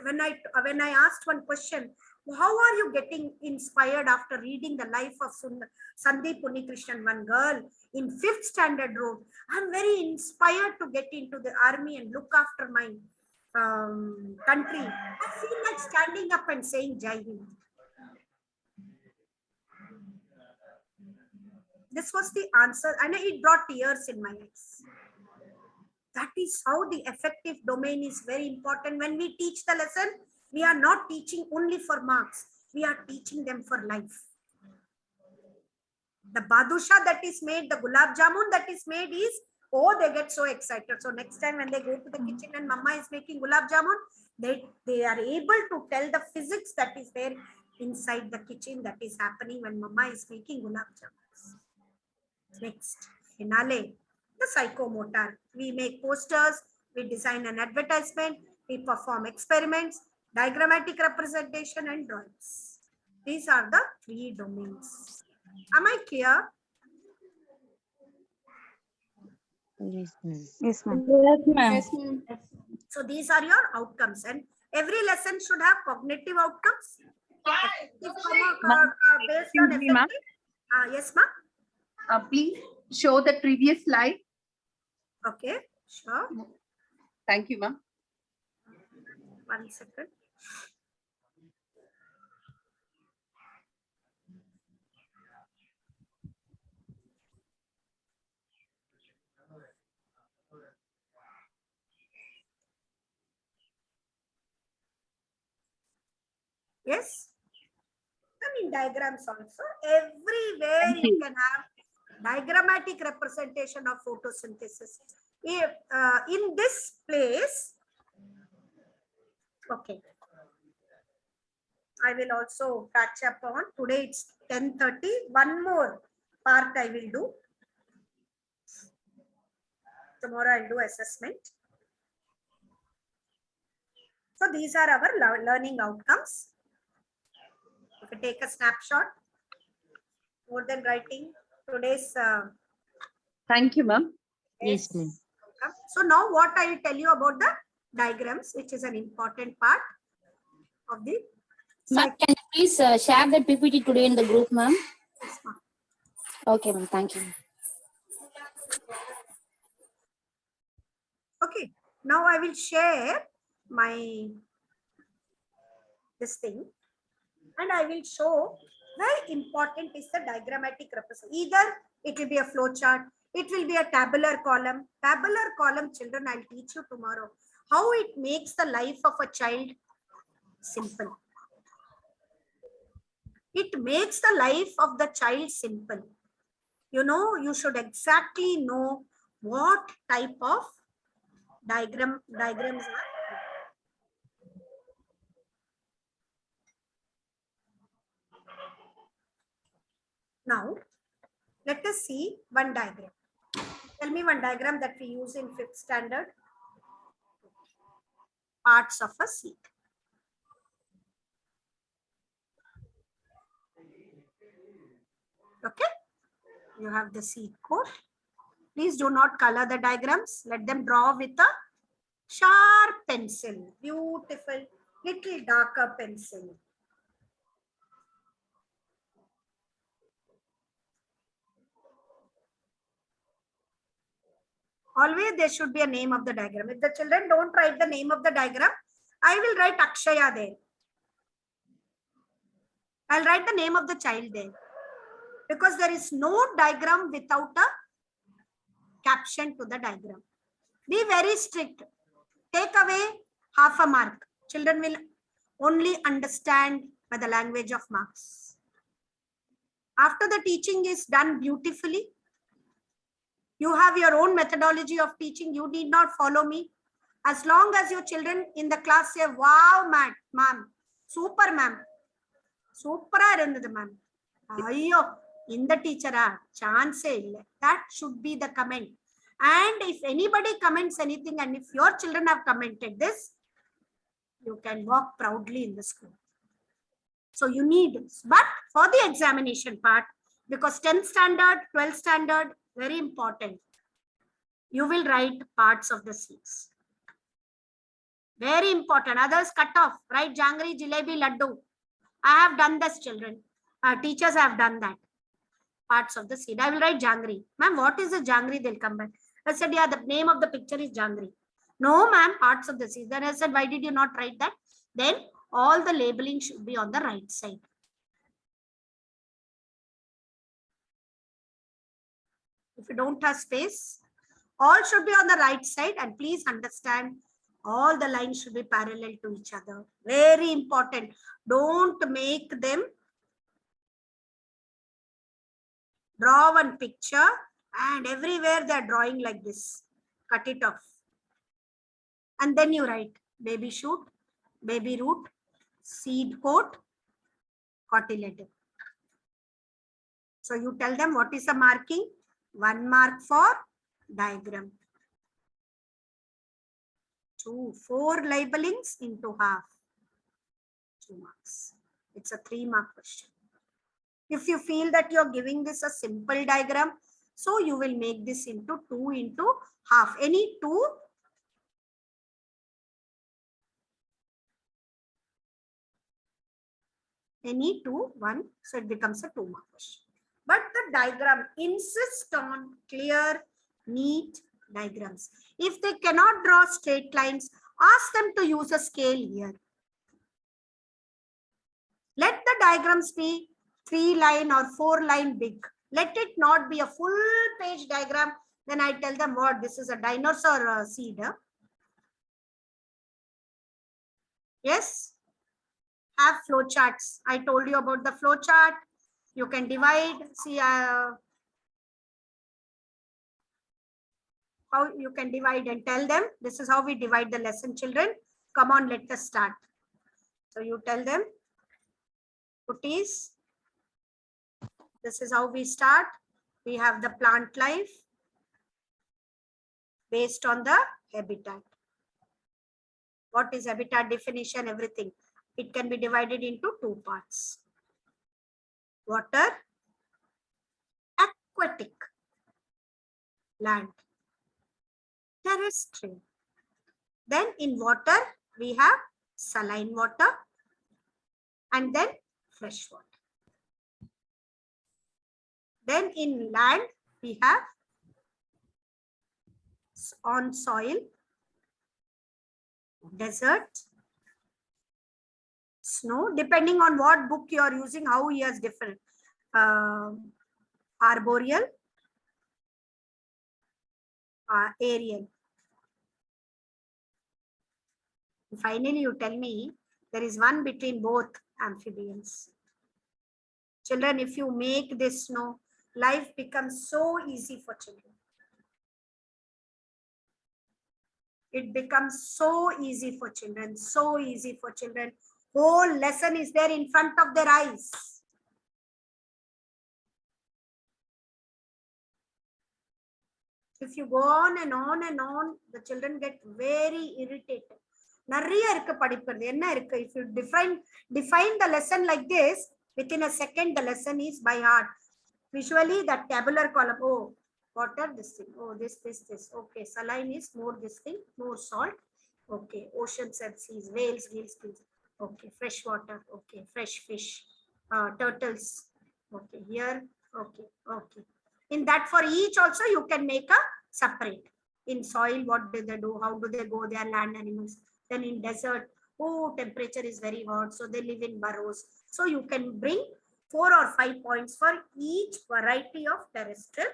when I asked one question, how are you getting inspired after reading the life of Sandeep Unnikrishnan, one girl in 5th standard wrote, I'm very inspired to get into the army and look after my country. I feel like standing up and saying Jai Hind. This was the answer, and it brought tears in my eyes. That is how the affective domain is very important. When we teach the lesson, we are not teaching only for marks. We are teaching them for life. The badusha that is made, the gulab jamun that is made is, oh, they get so excited. So next time when they go to the kitchen and mama is making gulab jamun, they are able to tell the physics that is there inside the kitchen that is happening when mama is making gulab jamun. Next, finale, the psychomotor. We make posters, we design an advertisement, we perform experiments, diagrammatic representation and drawings. These are the 3 domains. Am I clear? Yes, ma'am. Yes, ma'am. Yes, ma'am. So these are your outcomes, and every lesson should have cognitive outcomes. Based on effective. Yes, ma'am. Please show the previous slide. Okay, sure. Thank you, ma'am. 1 second. Yes. I mean diagrams also. Everywhere you can have diagrammatic representation of photosynthesis. In this place, okay. I will also catch up on. Today it's 10:30. One more part I will do. Tomorrow I'll do assessment. So these are our learning outcomes. You can take a snapshot. More than writing today's. Thank you, ma'am. Yes, ma'am. So now what I will tell you about the diagrams, which is an important part of the. Ma'am, can you please share that PPT today in the group, ma'am? Yes, ma'am. Okay, ma'am. Thank you. Okay, now I will share my this thing, and I will show very important is the diagrammatic representation. Either it will be a flow chart, it will be a tabular column. Tabular column, children, I'll teach you tomorrow how it makes the life of a child simple. It makes the life of the child simple. You know, you should exactly know what type of diagrams are. Now, let us see one diagram. Tell me one diagram that we use in 5th standard. Parts of a seed. Okay, you have the seed coat. Please do not color the diagrams. Let them draw with a sharp pencil. Beautiful, little darker pencil. Always there should be a name of the diagram. If the children don't write the name of the diagram, I will write Akshaya there. I'll write the name of the child there. Because there is no diagram without a caption to the diagram. Be very strict. Take away half a mark. Children will only understand by the language of marks. After the teaching is done beautifully, you have your own methodology of teaching. You need not follow me. As long as your children in the class say, wow, ma'am, super, ma'am. Super, ma'am. Ayyo, in the teacher, chance. That should be the comment. And if anybody comments anything, and if your children have commented this, you can walk proudly in the school. So you need this. But for the examination part, because 10th standard, 12th standard, very important, you will write parts of the seeds. Very important. Others cut off. Write jangri, jalebi, laddu. I have done this, children. Teachers have done that. Parts of the seed. I will write jangri. Ma'am, what is the jangri? They'll come back. I said, yeah, the name of the picture is jangri. No, ma'am, parts of the seed. Then I said, why did you not write that? Then all the labeling should be on the right side. If you don't have space, all should be on the right side, and please understand all the lines should be parallel to each other. Very important. Don't make them draw one picture and everywhere they're drawing like this. Cut it off. And then you write baby shoot, baby root, seed coat, cotyledon. So you tell them what is the marking? 1 mark for diagram. 4 labelings into half. 2 marks. It's a 3-mark question. If you feel that you're giving this a simple diagram, so you will make this into 2 into half. Any 2. Any 2, 1. So it becomes a 2-mark question. But the diagram, insist on clear, neat diagrams. If they cannot draw straight lines, ask them to use a scale here. Let the diagrams be 3-line or 4-line big. Let it not be a full page diagram. Then I tell them what, this is a dinosaur seed. Huh? Yes. Have flow charts. I told you about the flow chart. You can divide. See how you can divide, and tell them this is how we divide the lesson, children. Come on, let us start. So you tell them, Kutis, this is how we start. We have the plant life based on the habitat. What is habitat definition? Everything. It can be divided into 2 parts. Water, aquatic, land, terrestrial. Then in water, we have saline water and then fresh water. Then in land, we have on soil, desert, snow, depending on what book you are using, how he has different. Arboreal, aerial. Finally, you tell me there is one between both amphibians. Children, if you make this snow, life becomes so easy for children. It becomes so easy for children, so easy for children. Whole lesson is there in front of their eyes. If you go on and on and on, the children get very irritated. If you define the lesson like this, within a second, the lesson is by heart. Visually, that tabular column, oh, water, this thing, oh, this. Okay, saline is more this thing, more salt. Okay, oceans and seas, whales, gills. Okay, fresh water. Okay, fresh fish, turtles. Okay, here. Okay. In that, for each also you can make a separate. In soil, what do they do? How do they go? They are land animals. Then in desert, oh, temperature is very hot, so they live in burrows. So you can bring 4 or 5 points for each variety of terrestrial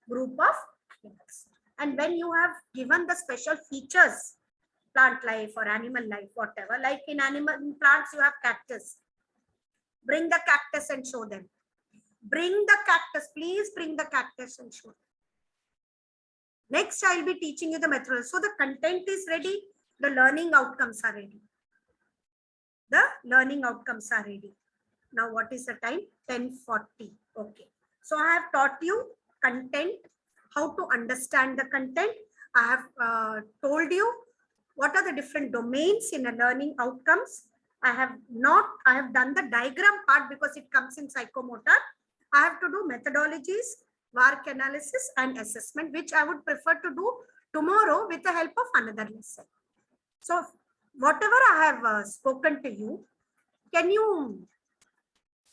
group of animals. And when you have given the special features, plant life or animal life, whatever, like in plants you have cactus. Bring the cactus and show them. Bring the cactus, please bring the cactus and show them. Next, I will be teaching you the methodology. So the content is ready, the learning outcomes are ready. The learning outcomes are ready. Now, what is the time? 10:40. Okay. So I have taught you content, how to understand the content. I have told you what are the different domains in a learning outcomes. I have done the diagram part because it comes in psychomotor. I have to do methodologies, work analysis and assessment, which I would prefer to do tomorrow with the help of another lesson. So whatever I have spoken to you, can you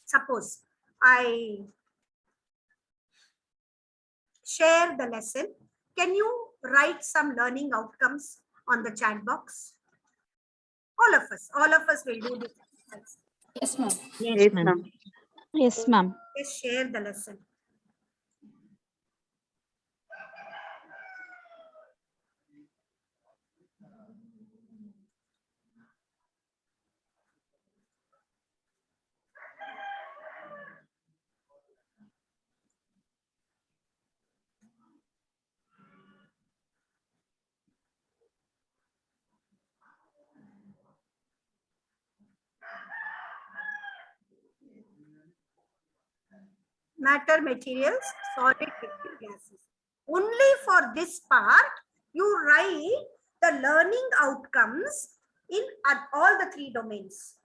suppose I share the lesson? Can you write some learning outcomes on the chat box? All of us will do this. Yes, ma'am. Yes, ma'am. Yes, ma'am. Just share the lesson. Matter, materials, solid, liquid, gases. Only for this part, you write the learning outcomes in all the three domains.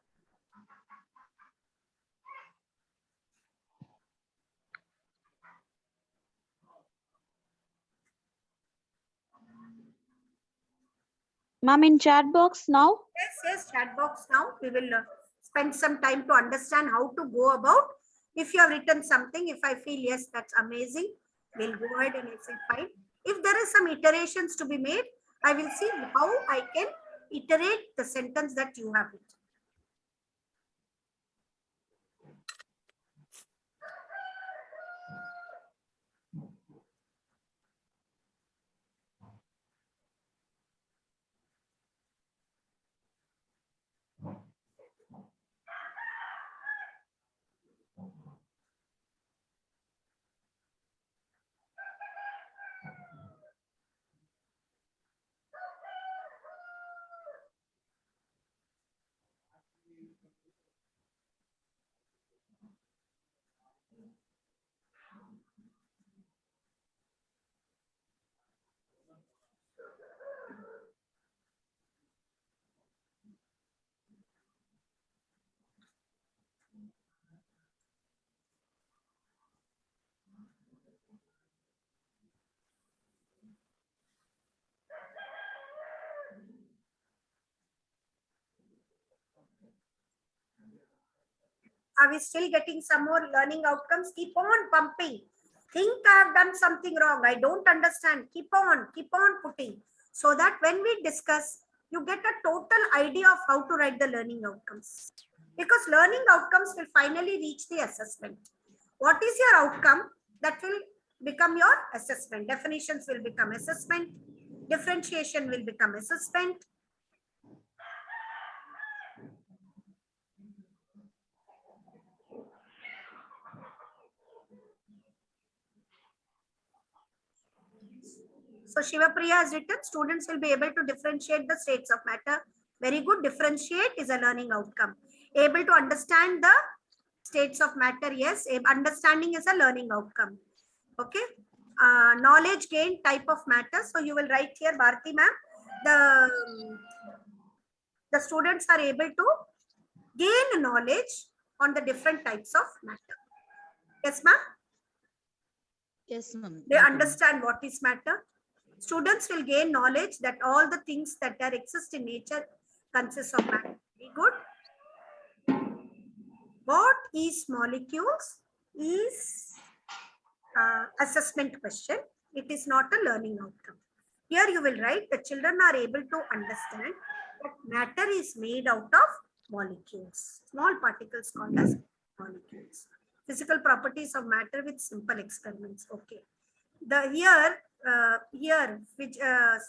Ma'am, in chat box now? Yes, chat box now. We will spend some time to understand how to go about. If you have written something, if I feel, yes, that's amazing, we'll go ahead and say fine. If there is some iterations to be made, I will see how I can iterate the sentence that you have written. Are we still getting some more learning outcomes? Keep on pumping. Think I have done something wrong. I don't understand. Keep on putting. So that when we discuss, you get a total idea of how to write the learning outcomes. Because learning outcomes will finally reach the assessment. What is your outcome? That will become your assessment. Definitions will become assessment. Differentiation will become assessment. So Shivapriya has written, students will be able to differentiate the states of matter. Very good. Differentiate is a learning outcome. Able to understand the states of matter. Yes. Understanding is a learning outcome. Okay. Knowledge gain, type of matter. So you will write here, Bharti ma'am, the students are able to gain knowledge on the different types of matter. Yes, ma'am. Yes, ma'am. They understand what is matter. Students will gain knowledge that all the things that are exist in nature consist of matter. Very good. What is molecules is assessment question. It is not a learning outcome. Here you will write the children are able to understand that matter is made out of molecules. Small particles called as molecules. Physical properties of matter with simple experiments. Okay. Which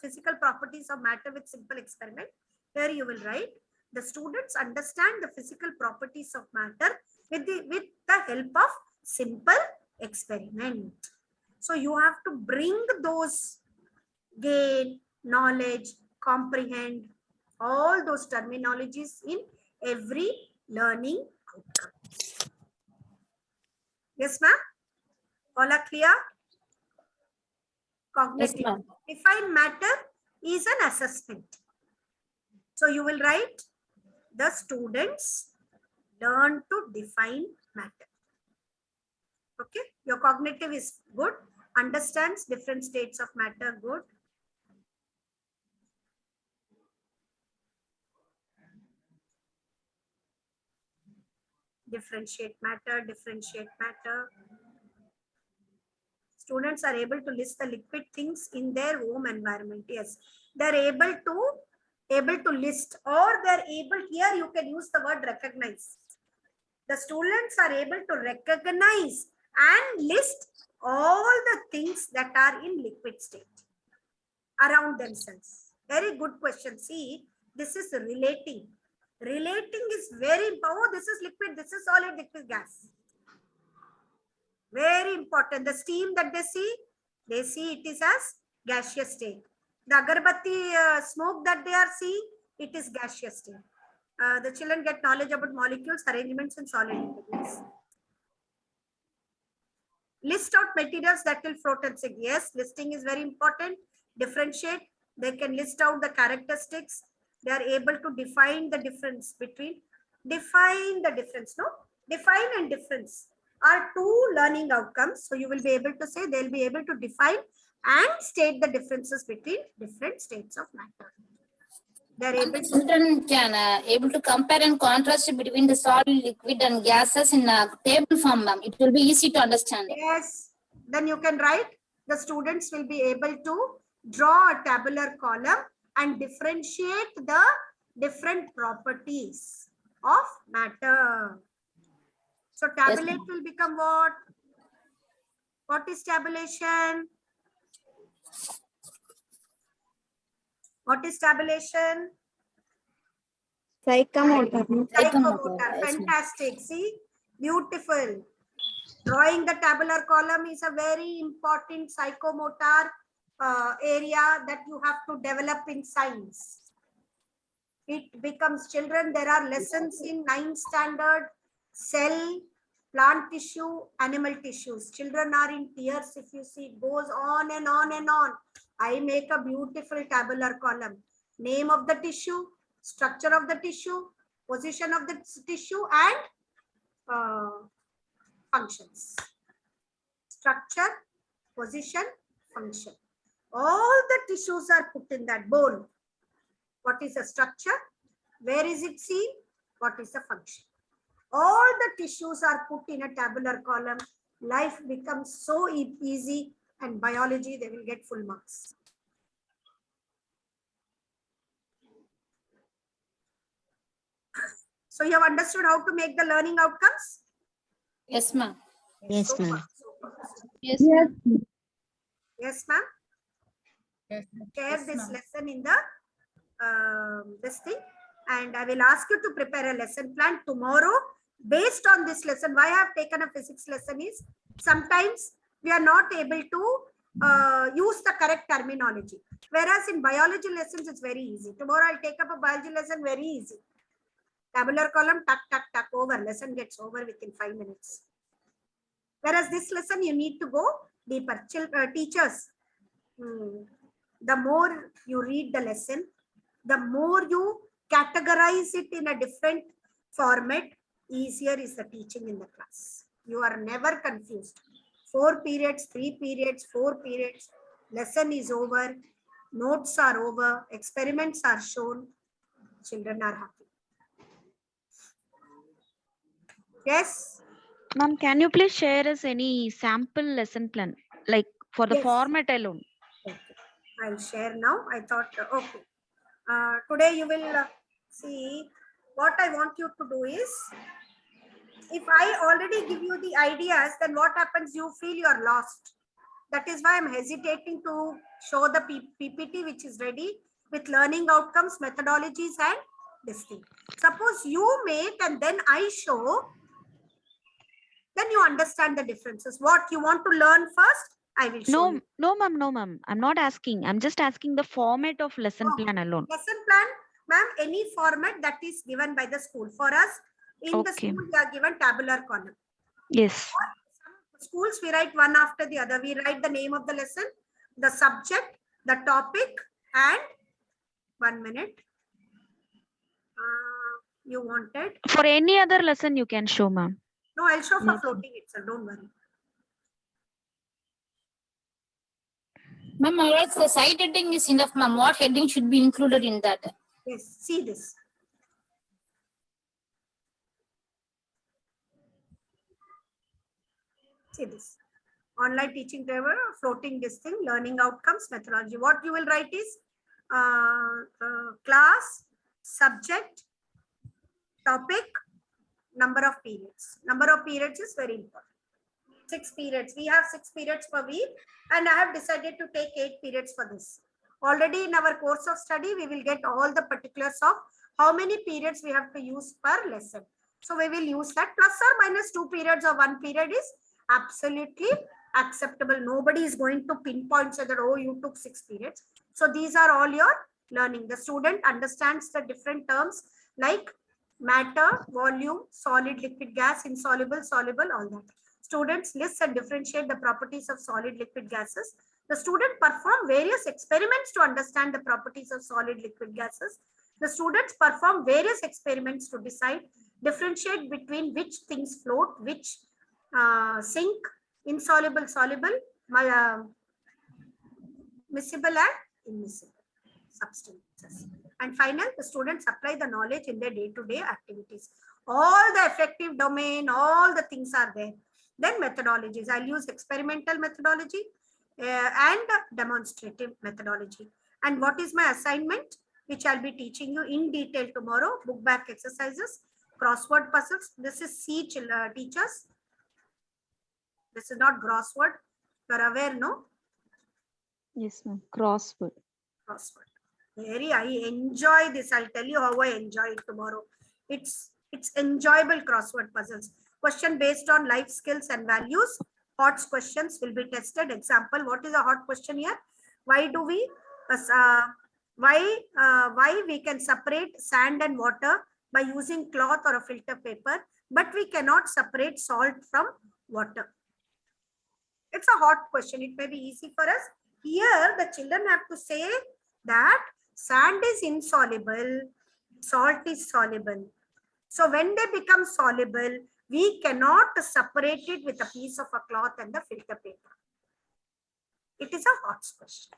physical properties of matter with simple experiment. Here you will write the students understand the physical properties of matter with the help of simple experiment. So you have to bring those gain, knowledge, comprehend all those terminologies in every learning outcome. Yes, ma'am. All are clear? Cognitive. ma'am. Define matter is an assessment. So you will write the students learn to define matter. Okay, your cognitive is good, understands different states of matter, good. Differentiate matter, differentiate matter. Students are able to list the liquid things in their home environment. Yes, they're able to list, or they're able, here you can use the word recognize. The students are able to recognize and list all the things that are in liquid state around themselves. Very good question. See, this is relating. Relating is very important. Oh, this is liquid, this is solid, liquid, gas. Very important. The steam that they see it is as gaseous state. The agarbatti smoke that they are seeing, it is gaseous state. The children get knowledge about molecules, arrangements, and solid integrals. List out materials that will float and sink. Yes, listing is very important. Differentiate. They can list out the characteristics. They are able to define the difference between. Define the difference. No, define and difference are two learning outcomes. So you will be able to say they'll be able to define and state the differences between different states of matter. They're able to. Children can able to compare and contrast between the solid, liquid, and gases in a table form, ma'am. It will be easy to understand. Yes, then you can write. The students will be able to draw a tabular column and differentiate the different properties of matter. So tabulate will become what? What is tabulation? What is tabulation? Psychomotor. Psychomotor. Yes, ma'am. Fantastic. See, beautiful. Drawing the tabular column is a very important psychomotor area that you have to develop in science. It becomes children. There are lessons in 9th standard, cell, plant tissue, animal tissues. Children are in tears. If you see, it goes on and on and on. I make a beautiful tabular column. Name of the tissue, structure of the tissue, position of the tissue, and functions. Structure, position, function. All the tissues are put in that bowl. What is the structure? Where is it seen? What is the function? All the tissues are put in a tabular column. Life becomes so easy, and biology, they will get full marks. So you have understood how to make the learning outcomes? Yes, ma'am. Yes, ma'am. Yes, ma'am. Yes, ma'am. Yes, Share yes, this ma'am. lesson in the this thing, and I will ask you to prepare a lesson plan tomorrow based on this lesson. Why I have taken a physics lesson is sometimes we are not able to use the correct terminology, whereas in biology lessons it's very easy. Tomorrow I'll take up a biology lesson, very easy. Tabular column, tuck, tuck, tuck, over. Lesson gets over within 5 minutes. Whereas this lesson you need to go deeper. Teachers, the more you read the lesson, the more you categorize it in a different format, easier is the teaching in the class. You are never confused. 4 periods, 3 periods, 4 periods, lesson is over, notes are over, experiments are shown, children are happy. Yes? Ma'am, can you please share us any sample lesson plan, like for the Yes. format alone? Okay. I'll share now. I thought, okay. Today you will see what I want you to do is, if I already give you the ideas, then what happens? You feel you are lost. That is why I'm hesitating to show the PPT which is ready with learning outcomes, methodologies, and this thing. Suppose you make and then I show, then you understand the differences. What you want to learn first, I will show you. No, ma'am, no, ma'am. I'm not asking. I'm just asking the format of lesson Oh. plan alone. Lesson plan, ma'am, any format that is given by the school. For us, in the Okay. school, we are given tabular column. Yes. Some schools, we write one after the other. We write the name of the lesson, the subject, the topic, and 1 minute. You wanted? For any other lesson you can show, ma'am. No, I'll show for Yes. floating itself. Don't worry. Ma'am, also the site heading is enough, ma'am. What heading should be included in that? Yes, see this. See this. Online teaching driver, floating this thing, learning outcomes, methodology. What you will write is class, subject, topic, number of periods. Number of periods is very important. 6 periods. We have 6 periods per week, and I have decided to take 8 periods for this. Already in our course of study, we will get all the particulars of how many periods we have to use per lesson. So we will use that. Plus or minus 2 periods or 1 period is absolutely acceptable. Nobody is going to pinpoint say that, oh, you took 6 periods. So these are all your learning. The student understands the different terms like matter, volume, solid, liquid, gas, insoluble, soluble, all that. Students list and differentiate the properties of solid, liquid, gases. The student perform various experiments to understand the properties of solid, liquid, gases. The students perform various experiments to decide, differentiate between which things float, which sink, insoluble, soluble, miscible and immiscible substances. And final, the students apply the knowledge in their day-to-day activities. All the effective domain, all the things are there. Then methodologies. I'll use experimental methodology and demonstrative methodology. And what is my assignment, which I'll be teaching you in detail tomorrow? Book back exercises, crossword puzzles. This is C teachers. This is not crossword. You're aware, no? Yes, ma'am. Crossword. Crossword. I enjoy this. I'll tell you how I enjoy it tomorrow. It's enjoyable crossword puzzles. Question based on life skills and values. Hot questions will be tested. Example, what is a hot question here? Why do we, why we can separate sand and water by using cloth or a filter paper, but we cannot separate salt from water. It's a hot question. It may be easy for us. Here, the children have to say that sand is insoluble, salt is soluble. So when they become soluble, we cannot separate it with a piece of a cloth and the filter paper. It is a hot question.